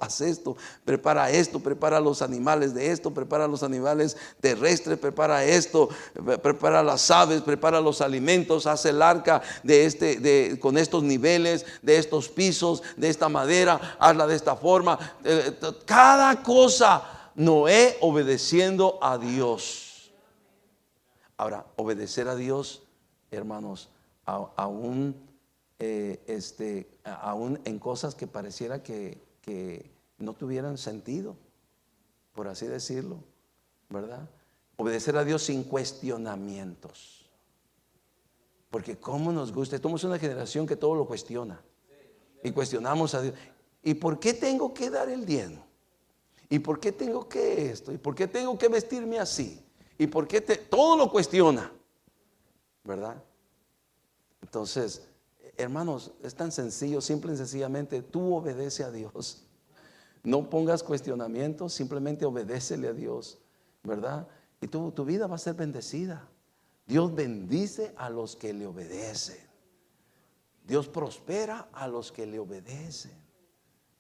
prepara los animales de esto, prepara los animales terrestres, prepara esto, prepara las aves, prepara los alimentos, haz el arca con estos niveles, de estos pisos, de esta madera, hazla de esta forma. Cada cosa. Noé obedeciendo a Dios. Ahora, obedecer a Dios, hermanos, aún en cosas que pareciera que no tuvieran sentido, por así decirlo, ¿verdad? Obedecer a Dios sin cuestionamientos. Porque cómo nos gusta, somos una generación que todo lo cuestiona. Y cuestionamos a Dios. ¿Y por qué tengo que dar el diezmo? ¿Y por qué tengo que esto? ¿Y por qué tengo que vestirme así? ¿Y por qué todo lo cuestiona? ¿Verdad? Entonces, hermanos, es tan sencillo, simple y sencillamente, tú obedece a Dios. No pongas cuestionamientos, simplemente obedécele a Dios, ¿verdad? Y tu vida va a ser bendecida. Dios bendice a los que le obedecen. Dios prospera a los que le obedecen.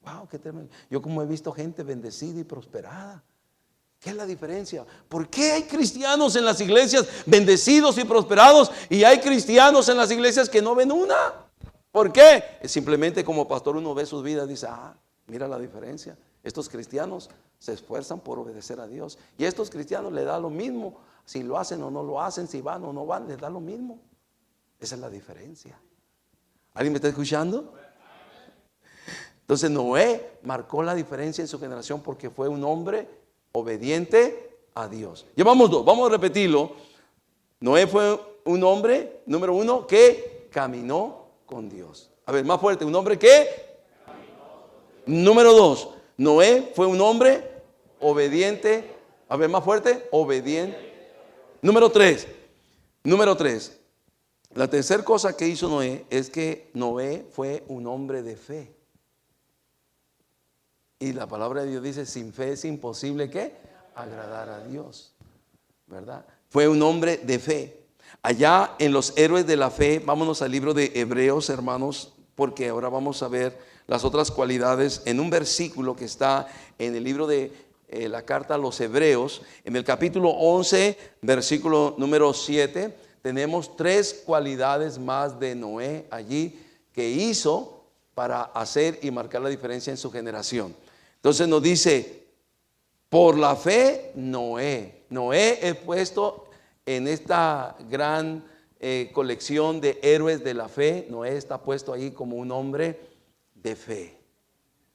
Wow, qué tremendo. Yo como he visto gente bendecida y prosperada. ¿Qué es la diferencia? ¿Por qué hay cristianos en las iglesias bendecidos y prosperados y hay cristianos en las iglesias que no ven una? ¿Por qué? Simplemente como pastor uno ve sus vidas y dice: mira la diferencia. Estos cristianos se esfuerzan por obedecer a Dios. Y a estos cristianos les da lo mismo si lo hacen o no lo hacen, si van o no van, les da lo mismo. Esa es la diferencia. ¿Alguien me está escuchando? Entonces Noé marcó la diferencia en su generación porque fue un hombre obediente a Dios. Llevamos dos, vamos a repetirlo. Noé fue un hombre, número uno, que caminó con Dios. A ver, más fuerte, un hombre que número dos, Noé fue un hombre obediente. A ver, más fuerte, obediente. Número tres, la tercera cosa que hizo Noé es que Noé fue un hombre de fe. Y la palabra de Dios dice, sin fe es imposible, ¿qué? Agradar a Dios, ¿verdad? Fue un hombre de fe. Allá en los héroes de la fe, vámonos al libro de Hebreos, hermanos, porque ahora vamos a ver las otras cualidades en un versículo que está en el libro de la carta a los Hebreos, en el capítulo 11, versículo número 7, tenemos 3 cualidades más de Noé allí que hizo para hacer y marcar la diferencia en su generación. Entonces nos dice, por la fe Noé es puesto en esta gran colección de héroes de la fe. Noé está puesto ahí como un hombre de fe.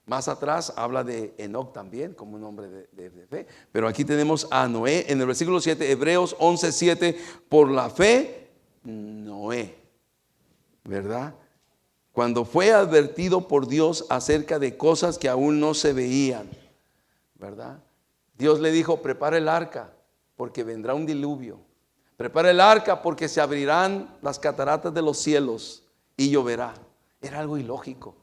Más atrás habla de Enoc también como un hombre de fe. Pero aquí tenemos a Noé en el versículo 7, Hebreos 11:7, por la fe Noé, ¿verdad? Cuando fue advertido por Dios acerca de cosas que aún no se veían, ¿verdad? Dios le dijo, prepara el arca porque vendrá un diluvio. Prepara el arca porque se abrirán las cataratas de los cielos y lloverá. Era algo ilógico.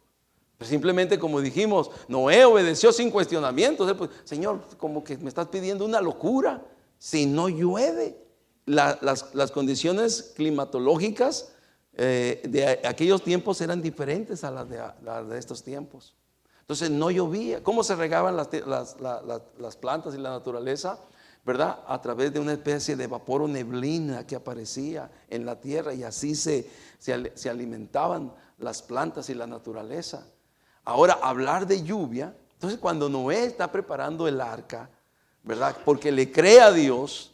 Pero simplemente, como dijimos, Noé obedeció sin cuestionamientos. Pues, Señor, como que me estás pidiendo una locura. Si no llueve, las condiciones climatológicas de aquellos tiempos eran diferentes a las de estos tiempos. Entonces no llovía. ¿Cómo se regaban las plantas y la naturaleza? ¿Verdad? A través de una especie de vapor o neblina que aparecía en la tierra, y así se alimentaban las plantas y la naturaleza. Ahora, hablar de lluvia, entonces cuando Noé está preparando el arca, ¿verdad? Porque le cree a Dios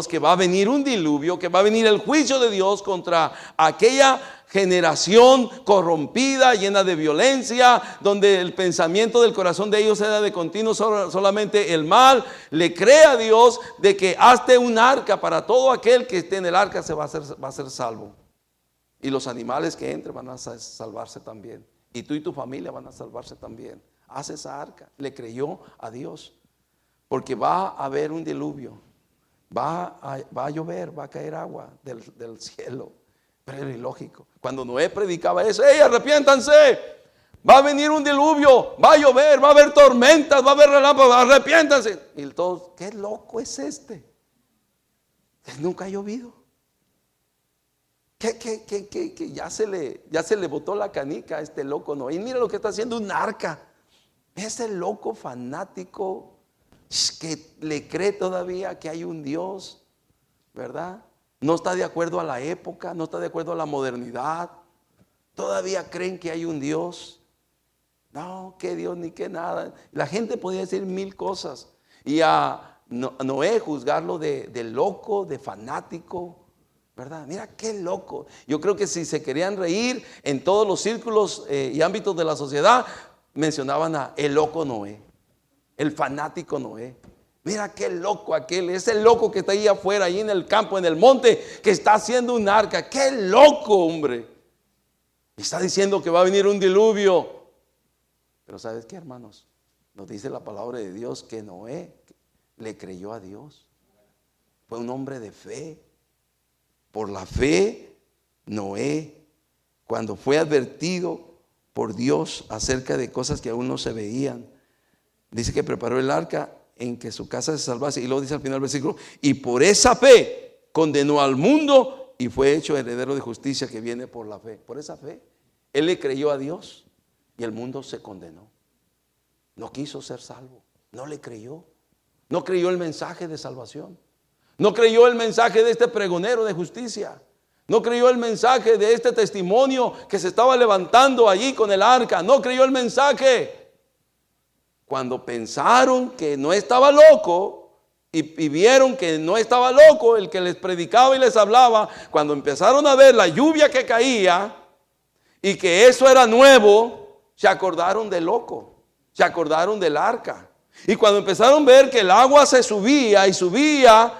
que va a venir un diluvio, que va a venir el juicio de Dios contra aquella generación corrompida, llena de violencia, donde el pensamiento del corazón de ellos era de continuo solamente el mal. Le cree a Dios de que hazte un arca para todo aquel que esté en el arca va a ser salvo. Y los animales que entren van a salvarse también. Y tú y tu familia van a salvarse también. Haz esa arca. Le creyó a Dios. Porque va a haber un diluvio. Va a llover, va a caer agua del cielo. Pero era ilógico. Cuando Noé predicaba eso, ¡hey, arrepiéntanse! Va a venir un diluvio, va a llover, va a haber tormentas, va a haber relámpagos, arrepiéntanse. Y todos, ¿qué loco es este? Nunca ha llovido. Que ya se le botó la canica a este loco Noé. Y mira lo que está haciendo, un arca. Ese loco fanático que le cree todavía que hay un Dios, ¿verdad? No está de acuerdo a la época, no está de acuerdo a la modernidad. Todavía creen que hay un Dios. No, que Dios ni que nada. La gente podía decir 1000 cosas. Y a Noé juzgarlo de loco, de fanático, ¿verdad? Mira qué loco. Yo creo que si se querían reír en todos los círculos y ámbitos de la sociedad, mencionaban a el loco Noé, el fanático Noé. Mira qué loco aquel, ese loco que está ahí afuera, ahí en el campo, en el monte, que está haciendo un arca. Qué loco, hombre. Y está diciendo que va a venir un diluvio. Pero ¿sabes qué, hermanos? Nos dice la palabra de Dios que Noé le creyó a Dios. Fue un hombre de fe. Por la fe, Noé, cuando fue advertido por Dios acerca de cosas que aún no se veían, dice que preparó el arca en que su casa se salvase. Y luego dice al final del versículo, y por esa fe condenó al mundo y fue hecho heredero de justicia que viene por la fe. Por esa fe, él le creyó a Dios y el mundo se condenó. No quiso ser salvo, no le creyó. No creyó el mensaje de salvación. No creyó el mensaje de este pregonero de justicia. No creyó el mensaje de este testimonio que se estaba levantando allí con el arca. No creyó el mensaje. cuando pensaron que no estaba loco y vieron que no estaba loco el que les predicaba y les hablaba, cuando empezaron a ver la lluvia que caía y que eso era nuevo, se acordaron del loco, se acordaron del arca. Y cuando empezaron a ver que el agua se subía y subía,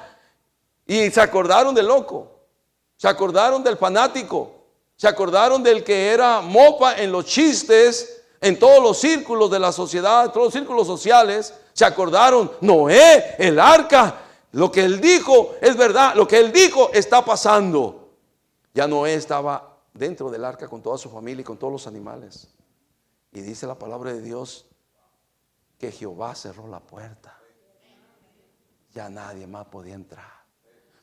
y se acordaron del loco, se acordaron del fanático, se acordaron del que era mofa en los chistes, en todos los círculos de la sociedad, todos los círculos sociales. Se acordaron, Noé, el arca, lo que él dijo es verdad, lo que él dijo está pasando. Ya Noé estaba dentro del arca con toda su familia y con todos los animales. Y dice la palabra de Dios que Jehová cerró la puerta. Ya nadie más podía entrar.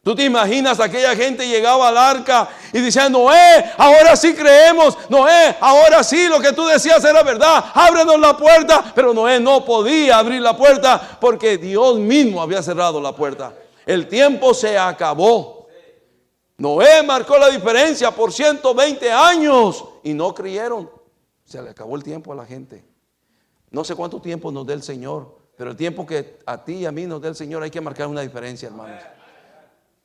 Tú te imaginas, aquella gente llegaba al arca y decía, Noé, ahora sí creemos, Noé, ahora sí lo que tú decías era verdad, ábrenos la puerta. Pero Noé no podía abrir la puerta porque Dios mismo había cerrado la puerta. El tiempo se acabó. Noé marcó la diferencia por 120 años y no creyeron. Se le acabó el tiempo a la gente. No sé cuánto tiempo nos dé el Señor, pero el tiempo que a ti y a mí nos dé el Señor hay que marcar una diferencia, hermanos.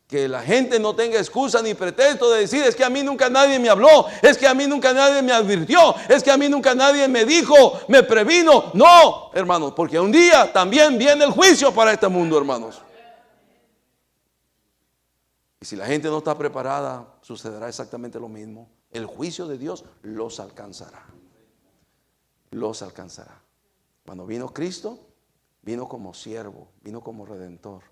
Que la gente no tenga excusa ni pretexto de decir, es que a mí nunca nadie me habló, es que a mí nunca nadie me advirtió, es que a mí nunca nadie me dijo, me previno. No, hermanos, porque un día también viene el juicio para este mundo, hermanos. Y si la gente no está preparada, sucederá exactamente lo mismo. El juicio de Dios los alcanzará. Los alcanzará. Cuando vino Cristo, vino como siervo, vino como redentor.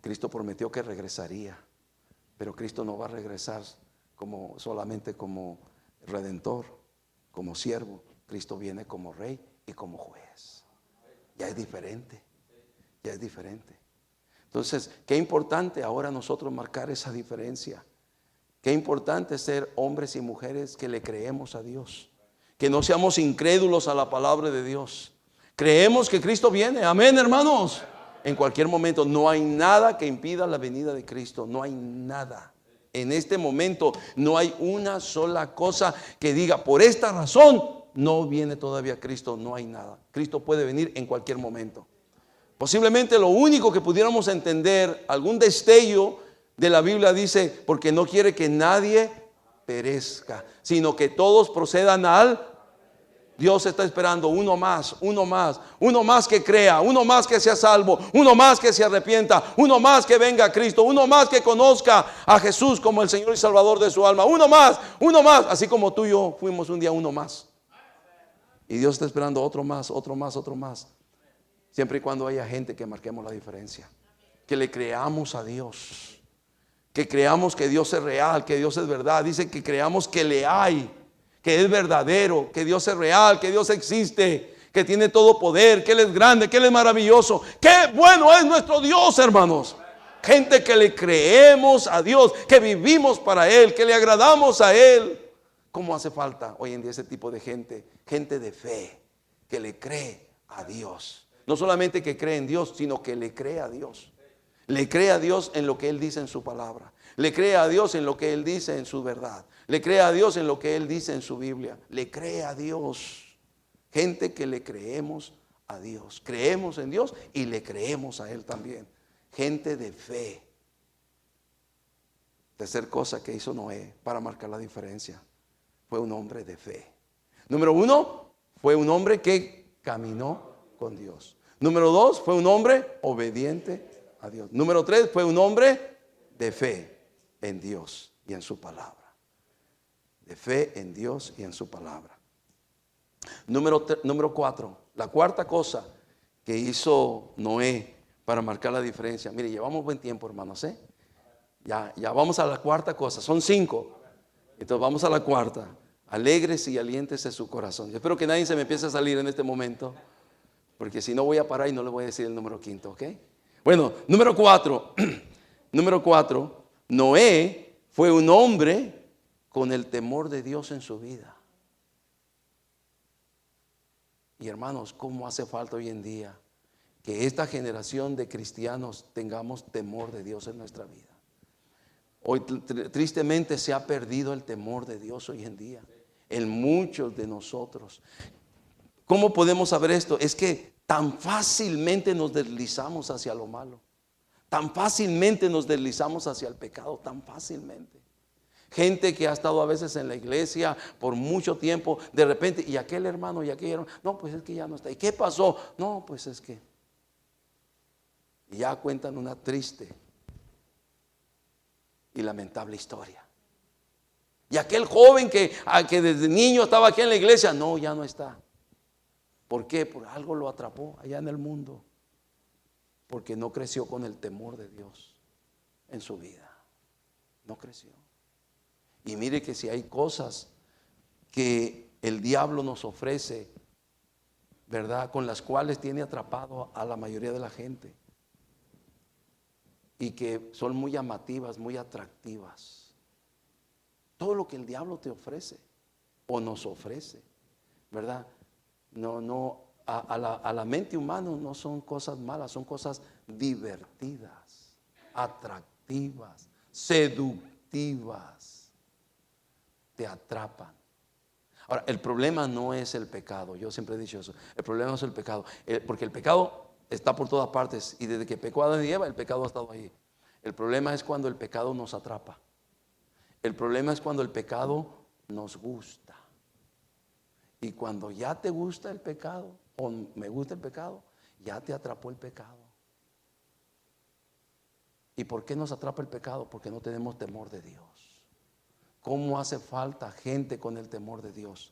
Cristo prometió que regresaría, pero Cristo no va a regresar solamente como redentor, como siervo. Cristo viene como rey y como juez. Ya es diferente, ya es diferente. Entonces, qué importante ahora nosotros marcar esa diferencia. Qué importante ser hombres y mujeres que le creemos a Dios, que no seamos incrédulos a la palabra de Dios. Creemos que Cristo viene, amén, hermanos. En cualquier momento, no hay nada que impida la venida de Cristo, no hay nada. En este momento no hay una sola cosa que diga, por esta razón no viene todavía Cristo, no hay nada. Cristo puede venir en cualquier momento. Posiblemente lo único que pudiéramos entender, algún destello de la Biblia dice, porque no quiere que nadie perezca, sino que todos procedan al... Dios está esperando uno más que crea, uno más que sea salvo, uno más que se arrepienta, uno más que venga a Cristo, uno más que conozca a Jesús como el Señor y Salvador de su alma, uno más, así como tú y yo fuimos un día uno más. Y Dios está esperando otro más, siempre y cuando haya gente que marquemos la diferencia, que le creamos a Dios, que creamos que Dios es real, que Dios es verdad. Dice que creamos que le hay, que es verdadero, que Dios es real, que Dios existe, que tiene todo poder, que Él es grande, que Él es maravilloso. ¡Qué bueno es nuestro Dios, hermanos! Gente que le creemos a Dios, que vivimos para Él, que le agradamos a Él. ¿Cómo hace falta hoy en día ese tipo de gente? Gente de fe, que le cree a Dios. No solamente que cree en Dios, sino que le cree a Dios. Le cree a Dios en lo que Él dice en su palabra. Le cree a Dios en lo que Él dice en su verdad. Le cree a Dios en lo que Él dice en su Biblia. Le cree a Dios. Gente que le creemos a Dios. Creemos en Dios y le creemos a Él también. Gente de fe. Tercer cosa que hizo Noé para marcar la diferencia. Fue un hombre de fe. Número 1, fue un hombre que caminó con Dios. Número 2, fue un hombre obediente a Dios. Número 3, fue un hombre de fe en Dios y en su palabra. De fe en Dios y en su palabra. Número 4, la cuarta cosa que hizo Noé para marcar la diferencia. Mire, llevamos buen tiempo, hermanos, Ya vamos a la cuarta cosa. Son 5. Entonces vamos a la cuarta. Alégrese y aliéntese su corazón. Yo espero que nadie se me empiece a salir en este momento, porque si no voy a parar y no le voy a decir el número 5, ¿ok? Bueno, número 4. Número 4. Noé fue un hombre con el temor de Dios en su vida. Y hermanos, ¿cómo hace falta hoy en día que esta generación de cristianos tengamos temor de Dios en nuestra vida? Hoy tristemente se ha perdido el temor de Dios hoy en día en muchos de nosotros. ¿Cómo podemos saber esto? Es que tan fácilmente nos deslizamos hacia lo malo. Tan fácilmente nos deslizamos hacia el pecado, tan fácilmente. Gente que ha estado a veces en la iglesia por mucho tiempo, de repente, y aquel hermano, y aquel hermano, no, pues es que ya no está. ¿Y qué pasó? No, pues es que. Y ya cuentan una triste y lamentable historia. Y aquel joven que desde niño estaba aquí en la iglesia, no, ya no está. ¿Por qué? Por algo lo atrapó allá en el mundo. Porque no creció con el temor de Dios en su vida. No creció. Y mire que si hay cosas que el diablo nos ofrece, ¿verdad? Con las cuales tiene atrapado a la mayoría de la gente. Y que son muy llamativas, muy atractivas. Todo lo que el diablo te ofrece o nos ofrece, ¿verdad? A la mente humana no son cosas malas, son cosas divertidas, atractivas, seductivas. Te atrapan. Ahora, el problema no es el pecado. Yo siempre he dicho eso. El problema no es el pecado. Porque el pecado está por todas partes. Y desde que pecó Adán y Eva, el pecado ha estado ahí. El problema es cuando el pecado nos atrapa. El problema es cuando el pecado nos gusta. Y cuando ya te gusta el pecado, o me gusta el pecado, ya te atrapó el pecado. ¿Y por qué nos atrapa el pecado? Porque no tenemos temor de Dios. ¿Cómo hace falta gente con el temor de Dios?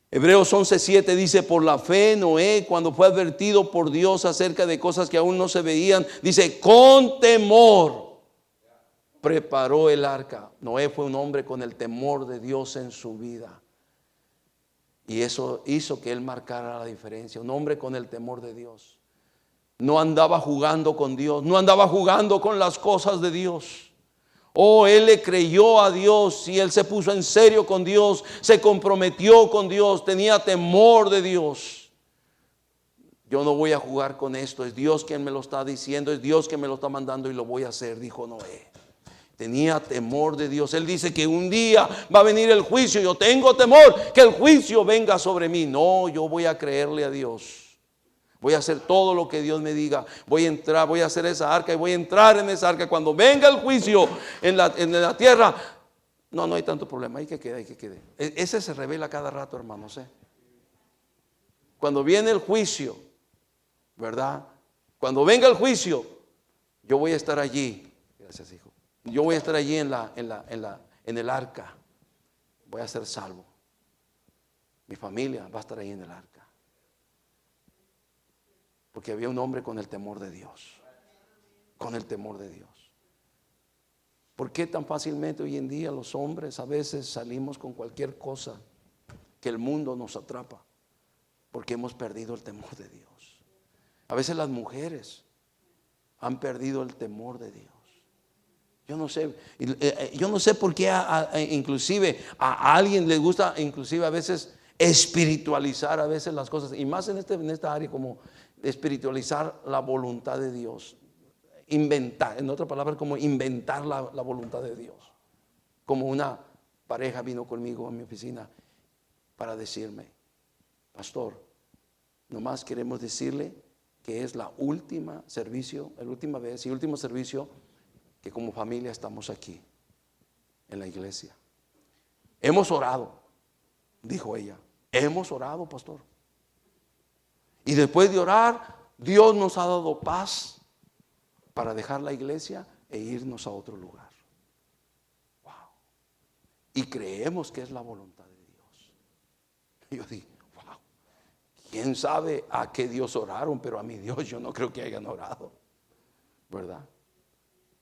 Hebreos 11:7 dice: por la fe Noé, cuando fue advertido por Dios acerca de cosas que aún no se veían, dice, con temor preparó el arca. Noé fue un hombre con el temor de Dios en su vida. Y eso hizo que él marcara la diferencia. Un hombre con el temor de Dios. No andaba jugando con Dios, no andaba jugando con las cosas de Dios. Oh, él le creyó a Dios y él se puso en serio con Dios, se comprometió con Dios, tenía temor de Dios. Yo no voy a jugar con esto, es Dios quien me lo está diciendo, es Dios quien me lo está mandando y lo voy a hacer, dijo Noé. Tenía temor de Dios. Él dice que un día va a venir el juicio. Yo tengo temor que el juicio venga sobre mí. No, yo voy a creerle a Dios. Voy a hacer todo lo que Dios me diga. Voy a entrar, voy a hacer esa arca y voy a entrar en esa arca. Cuando venga el juicio en la tierra, no hay tanto problema. Hay que quede. Ese se revela cada rato, hermanos. Cuando viene el juicio, ¿verdad? Cuando venga el juicio, yo voy a estar allí. Gracias, hijo. Yo voy a estar allí en el arca. Voy a ser salvo. Mi familia va a estar ahí en el arca. Porque había un hombre con el temor de Dios. Con el temor de Dios. ¿Por qué tan fácilmente hoy en día los hombres a veces salimos con cualquier cosa que el mundo nos atrapa? Porque hemos perdido el temor de Dios. A veces las mujeres han perdido el temor de Dios. Yo no sé por qué inclusive a alguien le gusta inclusive a veces espiritualizar a veces las cosas, y más en esta área como espiritualizar la voluntad de Dios. Inventar, en otras palabras, como inventar la voluntad de Dios. Como una pareja vino conmigo a mi oficina para decirme: pastor, nomás queremos decirle que es la última servicio, la última vez y último servicio que como familia estamos aquí en la iglesia. Hemos orado, dijo ella. Hemos orado, pastor. Y después de orar, Dios nos ha dado paz para dejar la iglesia e irnos a otro lugar. Wow. Y creemos que es la voluntad de Dios. Y yo dije, wow. ¿Quién sabe a qué Dios oraron? Pero a mi Dios yo no creo que hayan orado, ¿verdad?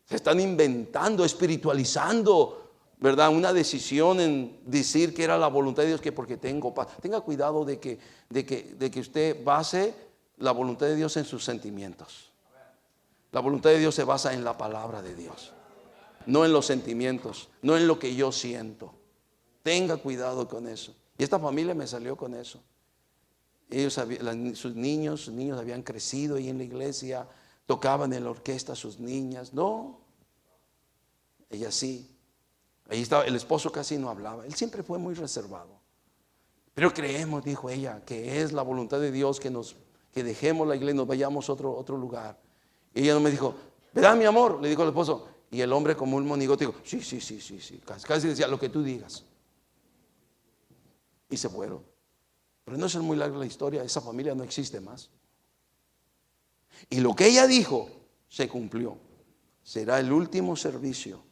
Se están inventando, espiritualizando, ¿verdad? Una decisión en decir que era la voluntad de Dios, que porque tengo paz. Tenga cuidado de que usted base la voluntad de Dios en sus sentimientos. La voluntad de Dios se basa en la palabra de Dios, no en los sentimientos, no en lo que yo siento. Tenga cuidado con eso. Y esta familia me salió con eso. Sus niños habían crecido ahí en la iglesia, tocaban en la orquesta sus niñas. No, ella sí. Ahí estaba, el esposo casi no hablaba. Él siempre fue muy reservado. Pero creemos, dijo ella, que es la voluntad de Dios que dejemos la iglesia y nos vayamos a otro lugar. Y ella no me dijo, ¿verdad, mi amor? Le dijo el esposo. Y el hombre, como un monigote, dijo, sí, sí, sí, sí, sí. Casi decía, lo que tú digas. Y se fueron. Pero no es muy larga la historia, esa familia no existe más. Y lo que ella dijo se cumplió. Será el último servicio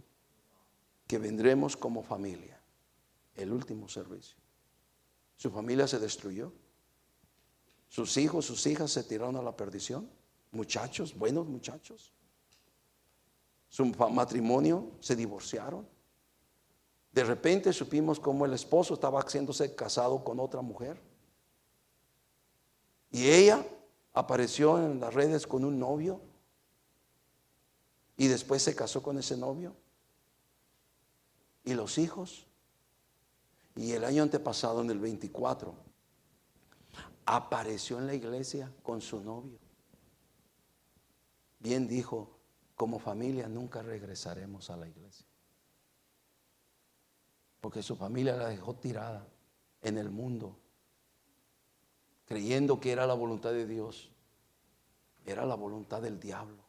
que vendremos como familia. El último servicio. Su familia se destruyó. Sus hijos, sus hijas se tiraron a la perdición. Muchachos, buenos muchachos. Su matrimonio se divorciaron. De repente supimos cómo el esposo estaba haciéndose casado con otra mujer. Y ella apareció en las redes con un novio. Y después se casó con ese novio. Y los hijos. Y el año antepasado, en el 24, apareció en la iglesia con su novio. Bien dijo, como familia nunca regresaremos a la iglesia. Porque su familia la dejó tirada en el mundo, creyendo que era la voluntad de Dios. Era la voluntad del diablo.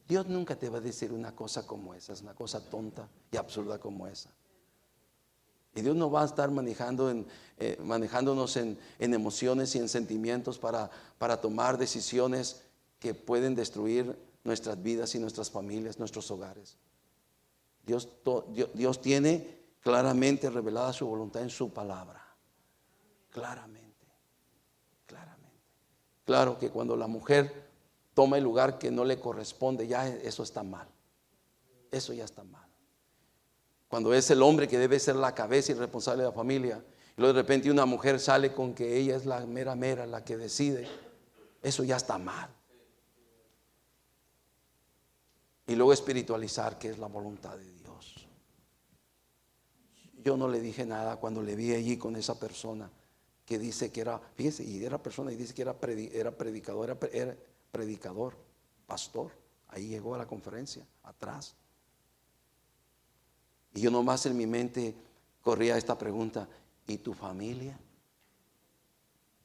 Dios nunca te va a decir una cosa como esa, es una cosa tonta y absurda como esa. Y Dios no va a estar manejándonos en emociones y en sentimientos para tomar decisiones que pueden destruir nuestras vidas y nuestras familias, nuestros hogares. Dios tiene claramente revelada su voluntad en su palabra. Claramente, claramente. Claro que cuando la mujer toma el lugar que no le corresponde, ya eso está mal. Eso ya está mal. Cuando es el hombre que debe ser la cabeza y responsable de la familia, y luego de repente una mujer sale con que ella es la mera la que decide, eso ya está mal. Y luego espiritualizar, que es la voluntad de Dios. Yo no le dije nada cuando le vi allí con esa persona que dice que era, fíjese, y era persona y dice que era predicador, era predicador, pastor. Ahí llegó a la conferencia, atrás. Y yo nomás en mi mente corría esta pregunta: ¿y tu familia?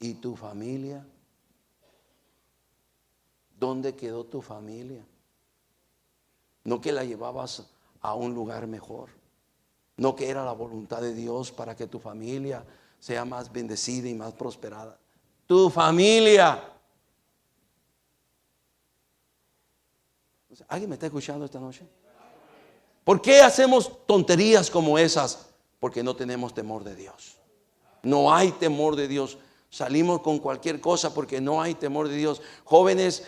¿Y tu familia? ¿Dónde quedó tu familia? No que la llevabas a un lugar mejor. No que era la voluntad de Dios para que tu familia sea más bendecida y más prosperada. Tu familia. ¿Alguien me está escuchando esta noche? ¿Por qué hacemos tonterías como esas? Porque no tenemos temor de Dios. No hay temor de Dios. Salimos con cualquier cosa porque no hay temor de Dios. Jóvenes,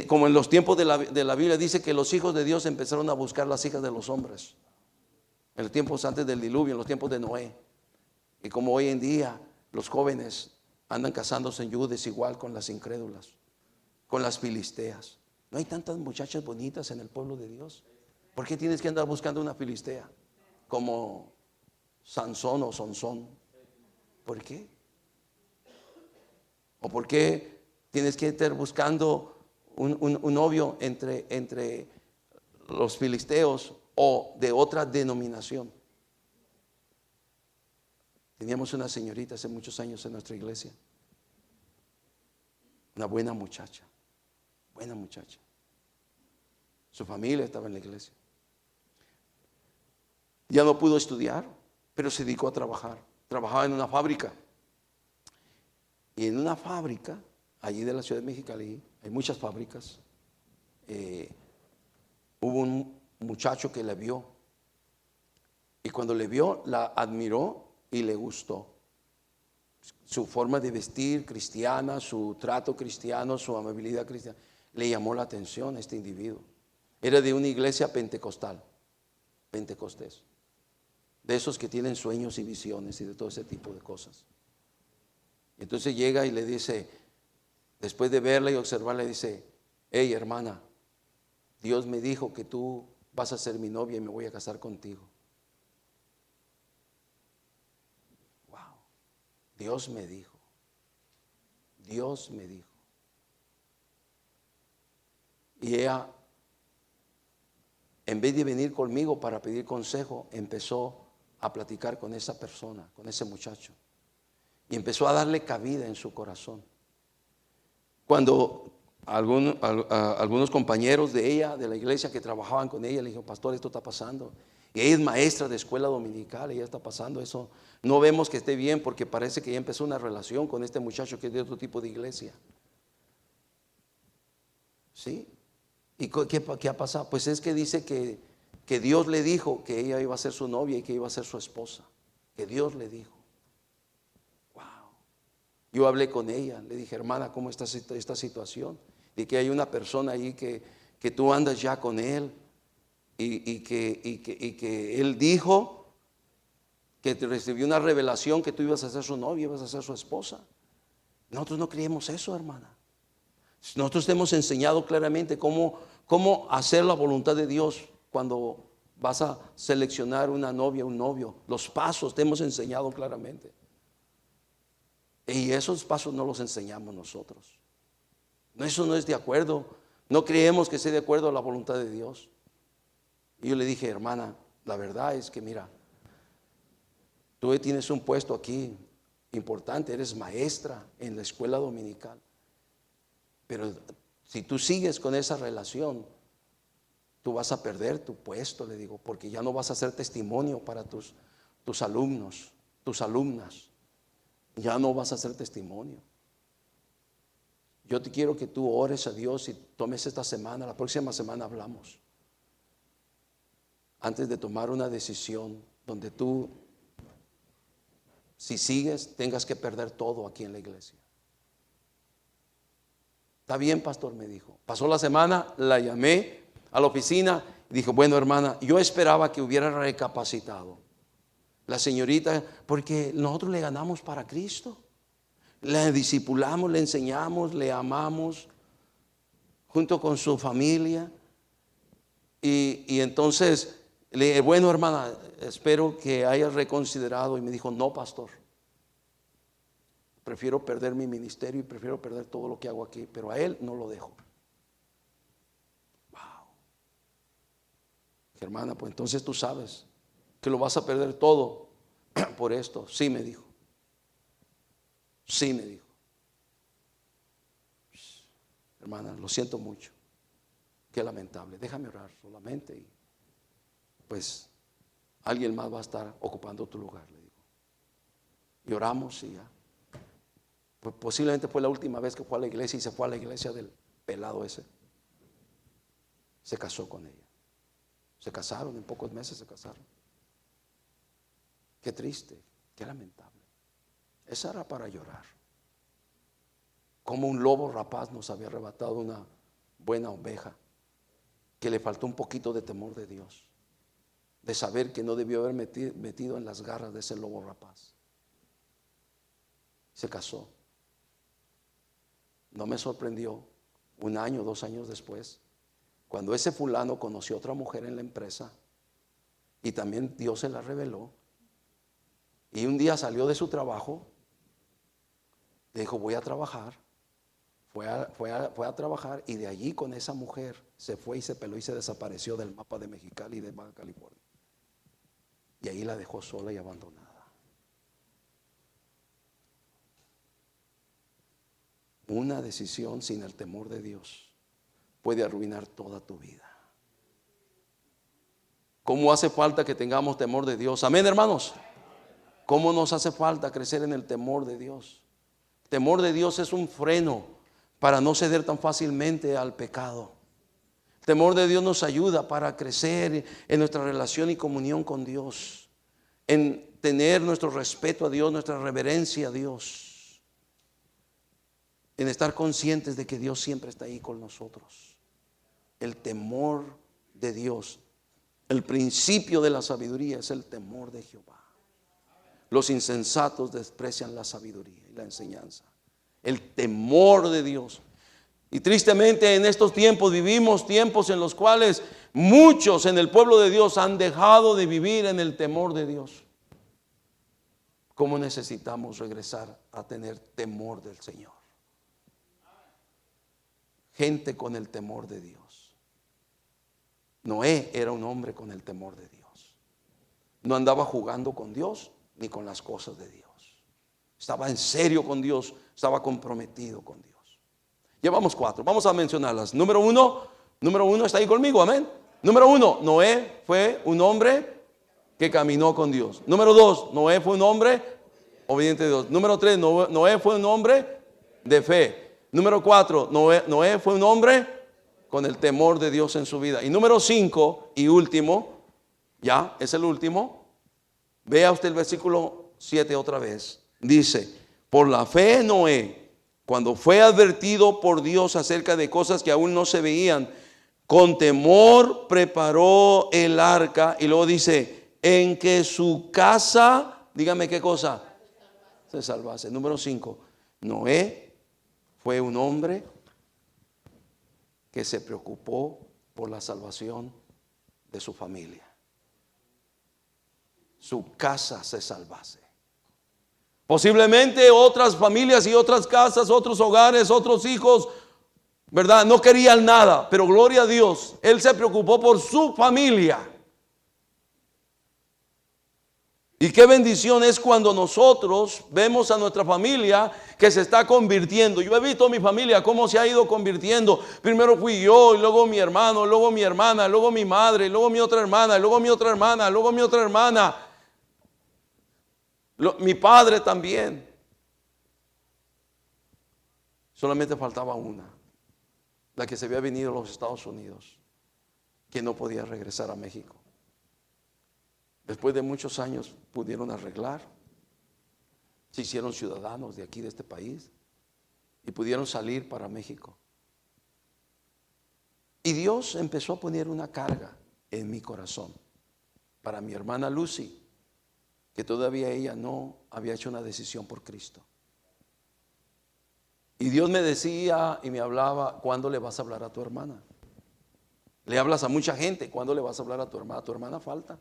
como en los tiempos de la Biblia, dice que los hijos de Dios empezaron a buscar las hijas de los hombres. En los tiempos antes del diluvio, en los tiempos de Noé. Y como hoy en día los jóvenes andan casándose en yudes igual con las incrédulas, con las filisteas. No hay tantas muchachas bonitas en el pueblo de Dios. ¿Por qué tienes que andar buscando una filistea como Sansón o Sonsón? ¿Por qué? ¿O por qué tienes que estar buscando un novio entre los filisteos o de otra denominación? Teníamos una señorita hace muchos años en nuestra iglesia, una buena muchacha. Su familia estaba en la iglesia. Ya no pudo estudiar, pero se dedicó a trabajar. Trabajaba en una fábrica. Y en una fábrica, allí de la ciudad de Mexicali, hay muchas fábricas. Hubo un muchacho que la vio. Y cuando le vio, la admiró y le gustó. Su forma de vestir cristiana, su trato cristiano, su amabilidad cristiana, le llamó la atención a este individuo. Era de una iglesia pentecostés, de esos que tienen sueños y visiones y de todo ese tipo de cosas. Entonces llega y le dice, después de verla y observarla, le dice: hey, hermana, Dios me dijo que tú vas a ser mi novia y me voy a casar contigo. Wow. Dios me dijo. Y ella, en vez de venir conmigo para pedir consejo, empezó a platicar con esa persona, con ese muchacho. y empezó a darle cabida en su corazón. Cuando algunos compañeros de ella, de la iglesia que trabajaban con ella, le dijeron: pastor, esto está pasando. Y ella es maestra de escuela dominical, y ya está pasando eso. No vemos que esté bien, porque parece que ya empezó una relación con este muchacho que es de otro tipo de iglesia. ¿Sí? ¿Y qué ha pasado? Pues es que dice que Dios le dijo que ella iba a ser su novia y que iba a ser su esposa. Que Dios le dijo. Wow. Yo hablé con ella, le dije: hermana, ¿cómo está esta situación? De que hay una persona ahí que tú andas ya con él, y que él dijo que te recibió una revelación que tú ibas a ser su novia, ibas a ser su esposa. Nosotros no creemos eso, hermana. Nosotros te hemos enseñado claramente cómo hacer la voluntad de Dios cuando vas a seleccionar una novia, un novio. Los pasos te hemos enseñado claramente. Y esos pasos no los enseñamos nosotros. Eso no es de acuerdo. No creemos que sea de acuerdo a la voluntad de Dios. Y yo le dije: hermana, la verdad es que mira, tú tienes un puesto aquí importante, eres maestra en la escuela dominical. Pero si tú sigues con esa relación, tú vas a perder tu puesto, le digo, porque ya no vas a ser testimonio para tus alumnos, tus alumnas. Ya no vas a ser testimonio. Yo te quiero que tú ores a Dios y tomes esta semana, la próxima semana hablamos, antes de tomar una decisión donde tú, si sigues, tengas que perder todo aquí en la iglesia. Está bien, pastor, me dijo. Pasó la semana, la llamé a la oficina y dijo: bueno, hermana, yo esperaba que hubiera recapacitado la señorita, porque nosotros le ganamos para Cristo. Le discipulamos, le enseñamos, le amamos junto con su familia. Y entonces le dije: bueno, hermana, espero que hayas reconsiderado. Y me dijo: no, pastor, prefiero perder mi ministerio y prefiero perder todo lo que hago aquí, pero a él no lo dejo. Wow. Hermana, pues entonces tú sabes que lo vas a perder todo por esto. Sí, me dijo. Sí, me dijo. Hermana, lo siento mucho. Qué lamentable. Déjame orar solamente y pues alguien más va a estar ocupando tu lugar, le digo. Y oramos y ya. Pues posiblemente fue la última vez que fue a la iglesia, y se fue a la iglesia del pelado ese. Se casó con ella. Se casaron, en pocos meses se casaron. Qué triste, qué lamentable. Esa era para llorar. Como un lobo rapaz nos había arrebatado una buena oveja, que le faltó un poquito de temor de Dios, de saber que no debió haber metido en las garras de ese lobo rapaz. Se casó. No me sorprendió, 1 año, 2 años después, cuando ese fulano conoció a otra mujer en la empresa, y también Dios se la reveló. Y un día salió de su trabajo, le dijo: voy a trabajar. Fue a trabajar, y de allí con esa mujer se fue y se peló y se desapareció del mapa de Mexicali y de Baja California. Y ahí la dejó sola y abandonada. Una decisión sin el temor de Dios puede arruinar toda tu vida. ¿Cómo hace falta que tengamos temor de Dios? Amén, hermanos. ¿Cómo nos hace falta crecer en el temor de Dios? El temor de Dios es un freno para no ceder tan fácilmente al pecado. El temor de Dios nos ayuda para crecer en nuestra relación y comunión con Dios, en tener nuestro respeto a Dios, nuestra reverencia a Dios, en estar conscientes de que Dios siempre está ahí con nosotros. El temor de Dios, el principio de la sabiduría es el temor de Jehová. Los insensatos desprecian la sabiduría y la enseñanza. El temor de Dios. Y tristemente en estos tiempos vivimos tiempos en los cuales muchos en el pueblo de Dios han dejado de vivir en el temor de Dios. ¿Cómo necesitamos regresar a tener temor del Señor? Gente con el temor de Dios. Noé era un hombre con el temor de Dios. No andaba jugando con Dios ni con las cosas de Dios. Estaba en serio con Dios, estaba comprometido con Dios. Llevamos 4, vamos a mencionarlas. Número uno, está ahí conmigo, amén. Número 1, Noé fue un hombre que caminó con Dios. Número 2, Noé fue un hombre obediente a Dios. Número 3, Noé fue un hombre de fe. Número 4, Noé fue un hombre con el temor de Dios en su vida. Y número 5 y último, ya es el último. Vea usted el versículo 7 otra vez. Dice, por la fe Noé, cuando fue advertido por Dios acerca de cosas que aún no se veían, con temor preparó el arca. Y luego dice, en que su casa, dígame qué cosa, se salvase. Número 5, Noé fue un hombre que se preocupó por la salvación de su familia. Su casa se salvase. Posiblemente otras familias y otras casas, otros hogares, otros hijos, ¿verdad? No querían nada, pero gloria a Dios, Él se preocupó por su familia. Y qué bendición es cuando nosotros vemos a nuestra familia que se está convirtiendo. Yo he visto mi familia cómo se ha ido convirtiendo. Primero fui yo, y luego mi hermano, luego mi hermana, luego mi madre, luego mi otra hermana, luego mi otra hermana, luego mi otra hermana. Mi padre también. Solamente faltaba una, la que se había venido a los Estados Unidos, que no podía regresar a México. Después de muchos años pudieron arreglar, se hicieron ciudadanos de aquí, de este país, y pudieron salir para México. Y Dios empezó a poner una carga en mi corazón para mi hermana Lucy, que todavía ella no había hecho una decisión por Cristo. Y Dios me decía y me hablaba, ¿cuándo le vas a hablar a tu hermana? Le hablas a mucha gente, ¿cuándo le vas a hablar a tu hermana? Tu hermana falta.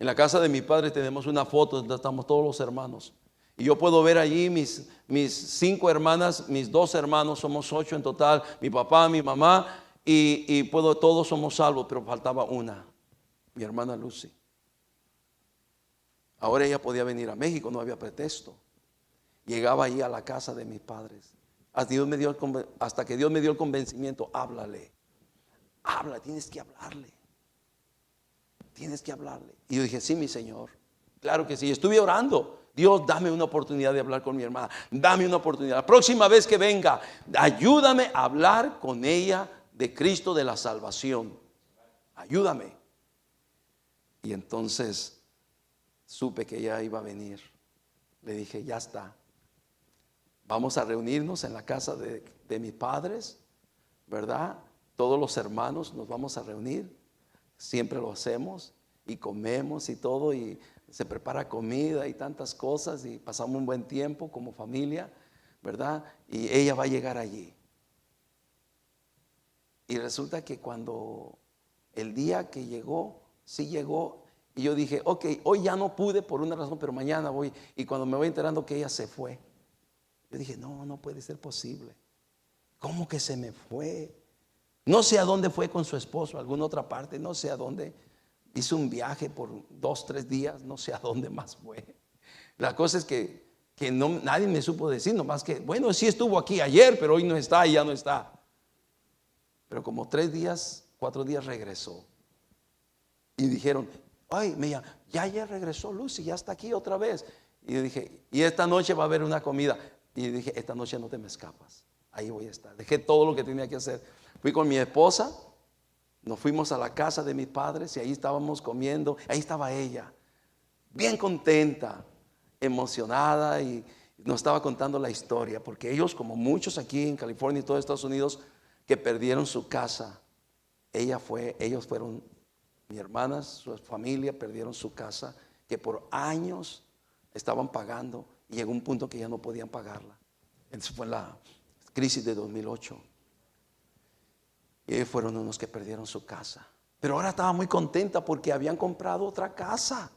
En la casa de mi padre tenemos una foto donde estamos todos los hermanos. Y yo puedo ver allí mis 5 hermanas, mis 2 hermanos, somos 8 en total, mi papá, mi mamá, y todos somos salvos, pero faltaba una, mi hermana Lucy. Ahora ella podía venir a México, no había pretexto. Llegaba allí a la casa de mis padres. Hasta que Dios me dio el convencimiento, háblale. Habla, tienes que hablarle. Tienes que hablarle. Y yo dije, sí, mi Señor. Claro que sí. Estuve orando. Dios, dame una oportunidad de hablar con mi hermana. Dame una oportunidad. La próxima vez que venga, ayúdame a hablar con ella de Cristo, de la salvación. Ayúdame. Y entonces supe que ella iba a venir. Le dije, ya está. Vamos a reunirnos en la casa de mis padres, ¿verdad? Todos los hermanos nos vamos a reunir. Siempre lo hacemos y comemos y todo, y se prepara comida y tantas cosas, y pasamos un buen tiempo como familia, ¿verdad? Y ella va a llegar allí. Y resulta que cuando el día que llegó, sí llegó. Y yo dije, ok, hoy ya no pude por una razón, pero mañana voy. Y cuando me voy enterando que ella se fue, yo dije, no puede ser posible. ¿Cómo que se me fue? No sé a dónde fue con su esposo, a alguna otra parte, no sé a dónde. Hizo un viaje por 2, 3 días, no sé a dónde más fue. La cosa es que nadie me supo decir, nomás que, bueno, sí estuvo aquí ayer, pero hoy no está y ya no está. Pero como 3 días, 4 días regresó. Y dijeron, ay, ya regresó Lucy, ya está aquí otra vez. Y yo dije, y esta noche va a haber una comida. Y yo dije, esta noche no te me escapas, ahí voy a estar. Dejé todo lo que tenía que hacer. Fui con mi esposa, nos fuimos a la casa de mis padres y ahí estábamos comiendo. Ahí estaba ella, bien contenta, emocionada, y nos estaba contando la historia, porque ellos, como muchos aquí en California y todo Estados Unidos, que perdieron su casa, ellos fueron, mi hermana, su familia perdieron su casa, que por años estaban pagando, y llegó un punto que ya no podían pagarla. Eso fue la crisis de 2008. Y ellos fueron unos que perdieron su casa. Pero ahora estaba muy contenta porque habían comprado otra casa.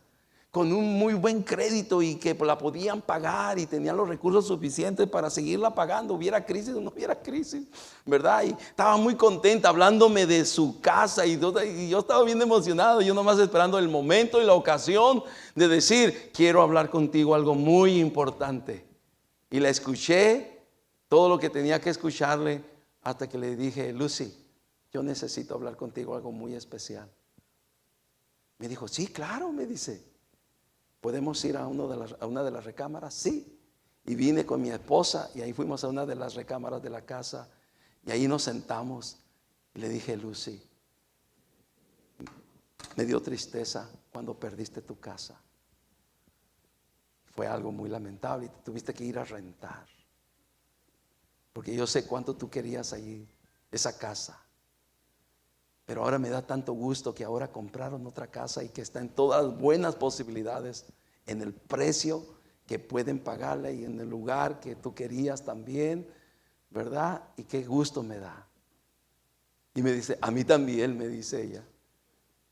con un muy buen crédito y que la podían pagar y tenían los recursos suficientes para seguirla pagando, hubiera crisis o no hubiera crisis, ¿verdad? Y estaba muy contenta hablándome de su casa y yo estaba bien emocionado, yo nomás esperando el momento y la ocasión de decir, quiero hablar contigo algo muy importante. Y la escuché, todo lo que tenía que escucharle, hasta que le dije, Lucy, yo necesito hablar contigo algo muy especial. Me dijo, sí, claro, me dice. ¿Podemos ir a una de las recámaras? Sí. Y vine con mi esposa y ahí fuimos a una de las recámaras de la casa y ahí nos sentamos. Y le dije, Lucy, me dio tristeza cuando perdiste tu casa. Fue algo muy lamentable y te tuviste que ir a rentar. Porque yo sé cuánto tú querías allí, esa casa. Pero ahora me da tanto gusto que ahora compraron otra casa y que está en todas las buenas posibilidades, en el precio que pueden pagarle y en el lugar que tú querías también, ¿verdad? Y qué gusto me da. Y me dice, a mí también, me dice ella.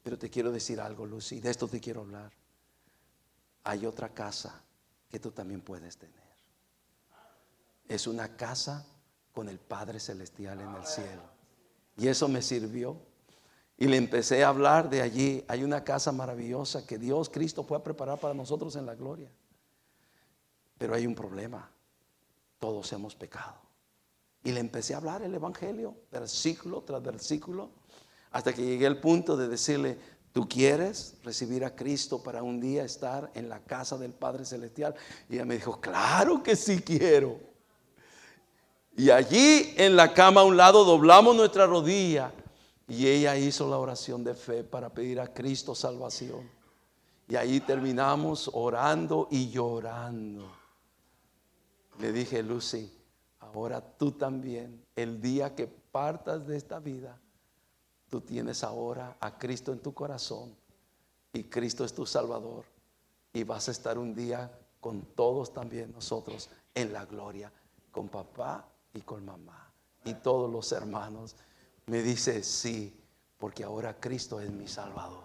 Pero te quiero decir algo, Lucy, de esto te quiero hablar. Hay otra casa que tú también puedes tener. Es una casa con el Padre Celestial en el cielo. Y eso me sirvió. Y le empecé a hablar de allí. Hay una casa maravillosa que Dios, Cristo, fue a preparar para nosotros en la gloria. Pero hay un problema. Todos hemos pecado. Y le empecé a hablar el evangelio, versículo tras versículo, hasta que llegué al punto de decirle, ¿tú quieres recibir a Cristo para un día estar en la casa del Padre Celestial? Y ella me dijo, claro que sí quiero. Y allí en la cama a un lado doblamos nuestra rodilla. Y ella hizo la oración de fe para pedir a Cristo salvación. Y ahí terminamos orando y llorando. Le dije, Lucy, ahora tú también, el día que partas de esta vida, tú tienes ahora a Cristo en tu corazón. Y Cristo es tu Salvador. Y vas a estar un día con todos también nosotros en la gloria, con papá y con mamá y todos los hermanos. Me dice, sí, porque ahora Cristo es mi Salvador.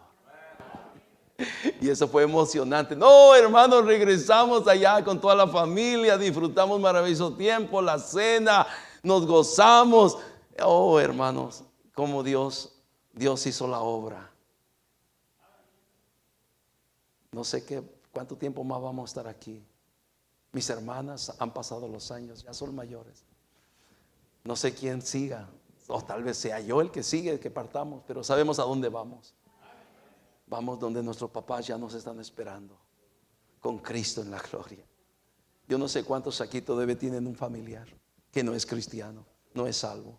Y eso fue emocionante. No, hermanos, regresamos allá con toda la familia, disfrutamos maravilloso tiempo, la cena, nos gozamos. Oh, hermanos, como Dios hizo la obra. No sé cuánto tiempo más vamos a estar aquí. Mis hermanas han pasado los años, ya son mayores. No sé quién siga. O tal vez sea yo el que sigue, el que partamos, pero sabemos a dónde vamos. Vamos donde nuestros papás ya nos están esperando, con Cristo en la gloria. Yo no sé cuántos aquí todavía tienen un familiar que no es cristiano, no es salvo.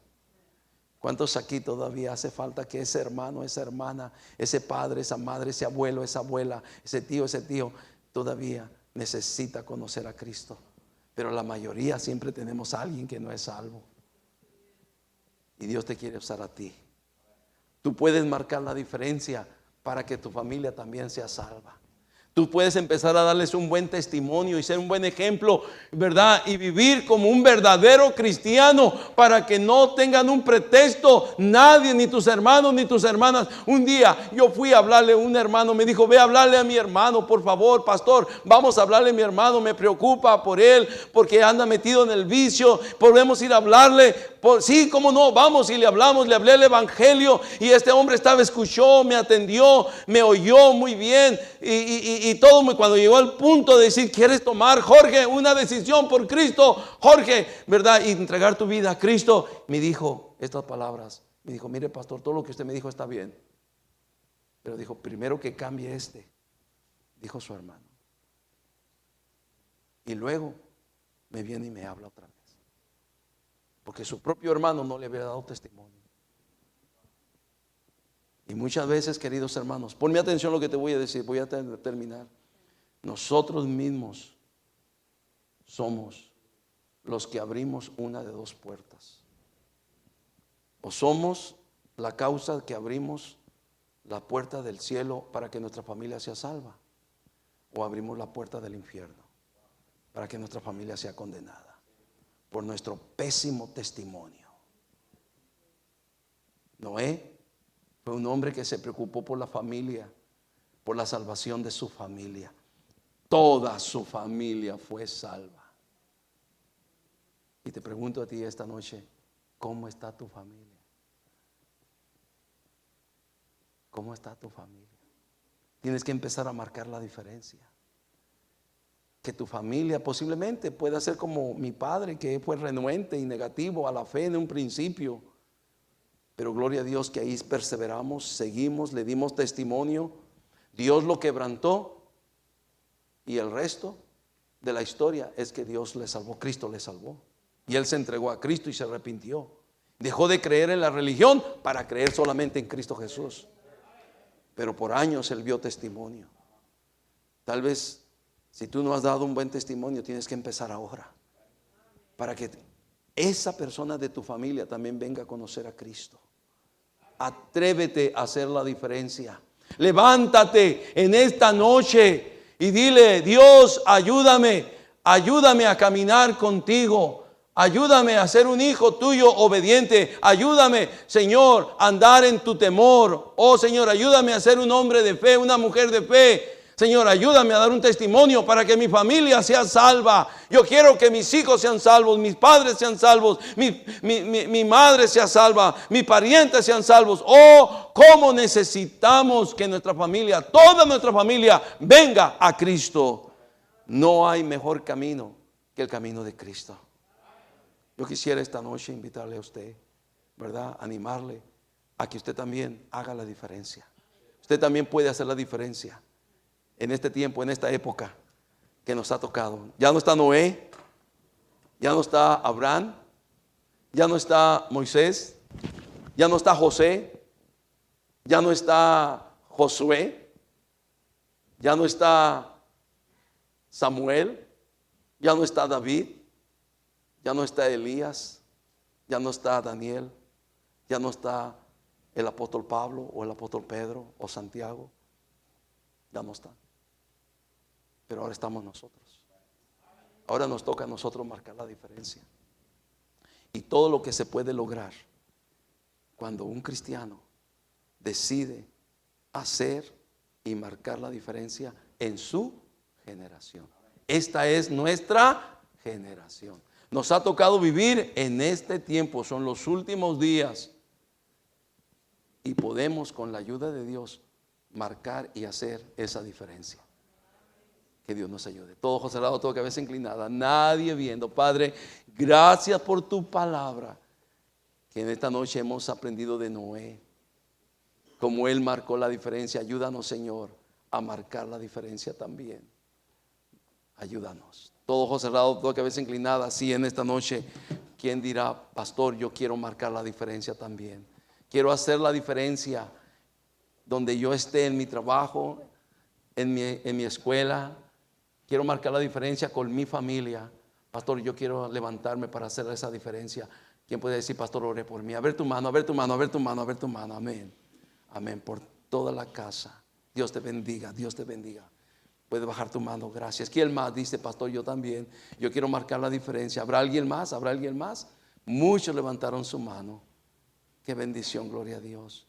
¿Cuántos aquí todavía hace falta que ese hermano, esa hermana, ese padre, esa madre, ese abuelo, esa abuela, ese tío, todavía necesita conocer a Cristo? Pero la mayoría siempre tenemos a alguien que no es salvo. Y Dios te quiere usar a ti. Tú puedes marcar la diferencia para que tu familia también sea salva. Tú puedes empezar a darles un buen testimonio y ser un buen ejemplo, ¿verdad? Y vivir como un verdadero cristiano para que no tengan un pretexto nadie, ni tus hermanos ni tus hermanas. Un día yo fui a hablarle a un hermano, me dijo, ve a hablarle a mi hermano, por favor, pastor, vamos a hablarle a mi hermano, me preocupa por él, porque anda metido en el vicio, podemos ir a hablarle. Sí, cómo no, vamos y le hablamos, le hablé el evangelio y este hombre escuchó, me atendió, me oyó muy bien y todo. Cuando llegó al punto de decir, ¿quieres tomar, Jorge, una decisión por Cristo, Jorge, verdad? Y entregar tu vida a Cristo, me dijo estas palabras, me dijo, mire pastor, todo lo que usted me dijo está bien, pero dijo, primero que cambie dijo su hermano, y luego me viene y me habla otra vez. Porque su propio hermano no le había dado testimonio. Y muchas veces, queridos hermanos, ponme atención a lo que te voy a decir, voy a terminar. Nosotros mismos somos los que abrimos una de dos puertas. O somos la causa que abrimos la puerta del cielo para que nuestra familia sea salva, o abrimos la puerta del infierno para que nuestra familia sea condenada por nuestro pésimo testimonio. Noé fue un hombre que se preocupó por la familia, por la salvación de su familia. Toda su familia fue salva. Y te pregunto a ti esta noche, ¿cómo está tu familia? ¿Cómo está tu familia? Tienes que empezar a marcar la diferencia. Que tu familia posiblemente pueda ser como mi padre, que fue renuente y negativo a la fe en un principio. Pero gloria a Dios que ahí perseveramos, seguimos, le dimos testimonio. Dios lo quebrantó y el resto de la historia es que Dios le salvó, Cristo le salvó. Y él se entregó a Cristo y se arrepintió. Dejó de creer en la religión para creer solamente en Cristo Jesús. Pero por años él vio testimonio. Tal vez si tú no has dado un buen testimonio, tienes que empezar ahora. Para que esa persona de tu familia también venga a conocer a Cristo. Atrévete a hacer la diferencia. Levántate en esta noche y dile: Dios, ayúdame a caminar contigo. Ayúdame a ser un hijo tuyo obediente. Ayúdame, Señor, a andar en tu temor. Oh, Señor, ayúdame a ser un hombre de fe, una mujer de fe. Señor, ayúdame a dar un testimonio para que mi familia sea salva. Yo quiero que mis hijos sean salvos, mis padres sean salvos, mi madre sea salva, mis parientes sean salvos. Oh, cómo necesitamos que nuestra familia, toda nuestra familia, venga a Cristo. No hay mejor camino que el camino de Cristo. Yo quisiera esta noche invitarle a usted, ¿verdad? Animarle a que usted también haga la diferencia. Usted también puede hacer la diferencia en este tiempo, en esta época que nos ha tocado. Ya no está Noé, ya no está Abraham, ya no está Moisés, ya no está José, ya no está Josué, ya no está Samuel, ya no está David, ya no está Elías, ya no está Daniel, ya no está el apóstol Pablo o el apóstol Pedro o Santiago. Ya no están. Pero ahora estamos nosotros. Ahora nos toca a nosotros marcar la diferencia. Y todo lo que se puede lograr cuando un cristiano decide hacer y marcar la diferencia en su generación. Esta es nuestra generación. Nos ha tocado vivir en este tiempo, son los últimos días. Y podemos, con la ayuda de Dios, marcar y hacer esa diferencia. Que Dios nos ayude. Todo ojos cerrados, toda cabeza inclinada, nadie viendo. Padre, gracias por tu palabra, que en esta noche hemos aprendido de Noé, como él marcó la diferencia. Ayúdanos, Señor, a marcar la diferencia también. Ayúdanos. Todo ojos cerrados, toda cabeza inclinada. Sí, en esta noche, ¿quién dirá: pastor, yo quiero marcar la diferencia también? Quiero hacer la diferencia donde yo esté, en mi trabajo, en mi escuela. Quiero marcar la diferencia con mi familia. Pastor, yo quiero levantarme para hacer esa diferencia. ¿Quién puede decir: pastor, ore por mí? A ver tu mano, a ver tu mano, a ver tu mano, a ver tu mano. Amén. Amén. Por toda la casa. Dios te bendiga, Dios te bendiga. Puede bajar tu mano, gracias. ¿Quién más dice: pastor, yo también? Yo quiero marcar la diferencia. ¿Habrá alguien más? ¿Habrá alguien más? Muchos levantaron su mano. Qué bendición, gloria a Dios.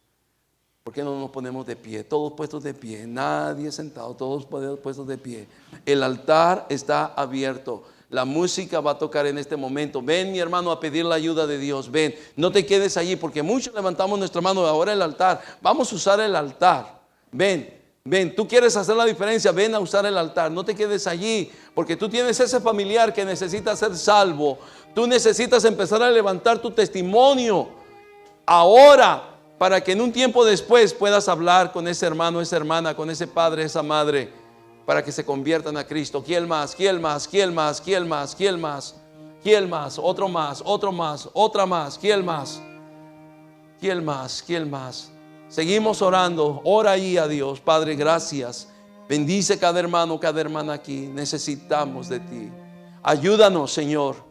¿Por qué no nos ponemos de pie? Todos puestos de pie, nadie sentado, todos puestos de pie. El altar está abierto. La música va a tocar en este momento. Ven, mi hermano, a pedir la ayuda de Dios. Ven, no te quedes allí, porque muchos levantamos nuestra mano. Ahora el altar, vamos a usar el altar. Ven, tú quieres hacer la diferencia, ven a usar el altar. No te quedes allí, porque tú tienes ese familiar que necesita ser salvo. Tú necesitas empezar a levantar tu testimonio ahora, para que en un tiempo después puedas hablar con ese hermano, esa hermana, con ese padre, esa madre, para que se conviertan a Cristo. ¿Quién más? ¿Quién más? ¿Quién más? ¿Quién más? ¿Quién más? ¿Quién más? Otro más, otro más, otra más. ¿Quién más? ¿Quién más? ¿Quién más? Seguimos orando. Ora ahí a Dios. Padre, gracias. Bendice cada hermano, cada hermana aquí. Necesitamos de ti. Ayúdanos, Señor,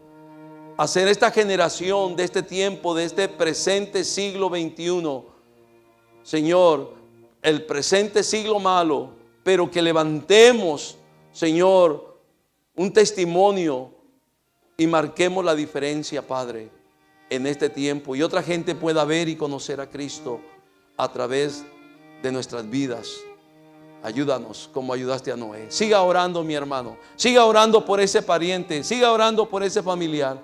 hacer esta generación de este tiempo, de este presente siglo XXI, Señor, el presente siglo malo, pero que levantemos, Señor, un testimonio y marquemos la diferencia, Padre, en este tiempo, y otra gente pueda ver y conocer a Cristo a través de nuestras vidas, Ayúdanos como ayudaste a Noé. Siga orando, mi hermano. Siga orando por ese pariente. Siga orando por ese familiar.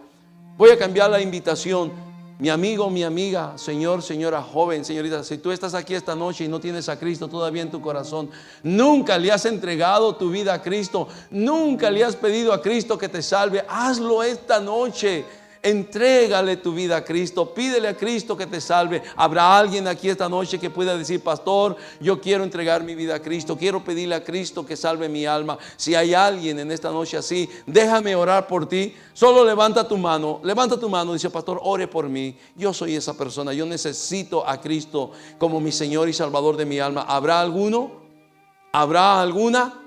Voy a cambiar la invitación. Mi amigo, mi amiga, señor, señora, joven, señorita, si tú estás aquí esta noche y no tienes a Cristo todavía en tu corazón, nunca le has entregado tu vida a Cristo, nunca le has pedido a Cristo que te salve, hazlo esta noche. Entrégale tu vida a Cristo, pídele a Cristo que te salve. Habrá alguien aquí esta noche que pueda decir: pastor, yo quiero entregar mi vida a Cristo, quiero pedirle a Cristo que salve mi alma. Si hay alguien en esta noche así, déjame orar por ti. Solo levanta tu mano, dice: pastor, ore por mí, yo soy esa persona, yo necesito a Cristo como mi Señor y Salvador de mi alma. ¿Habrá alguno? ¿Habrá alguna?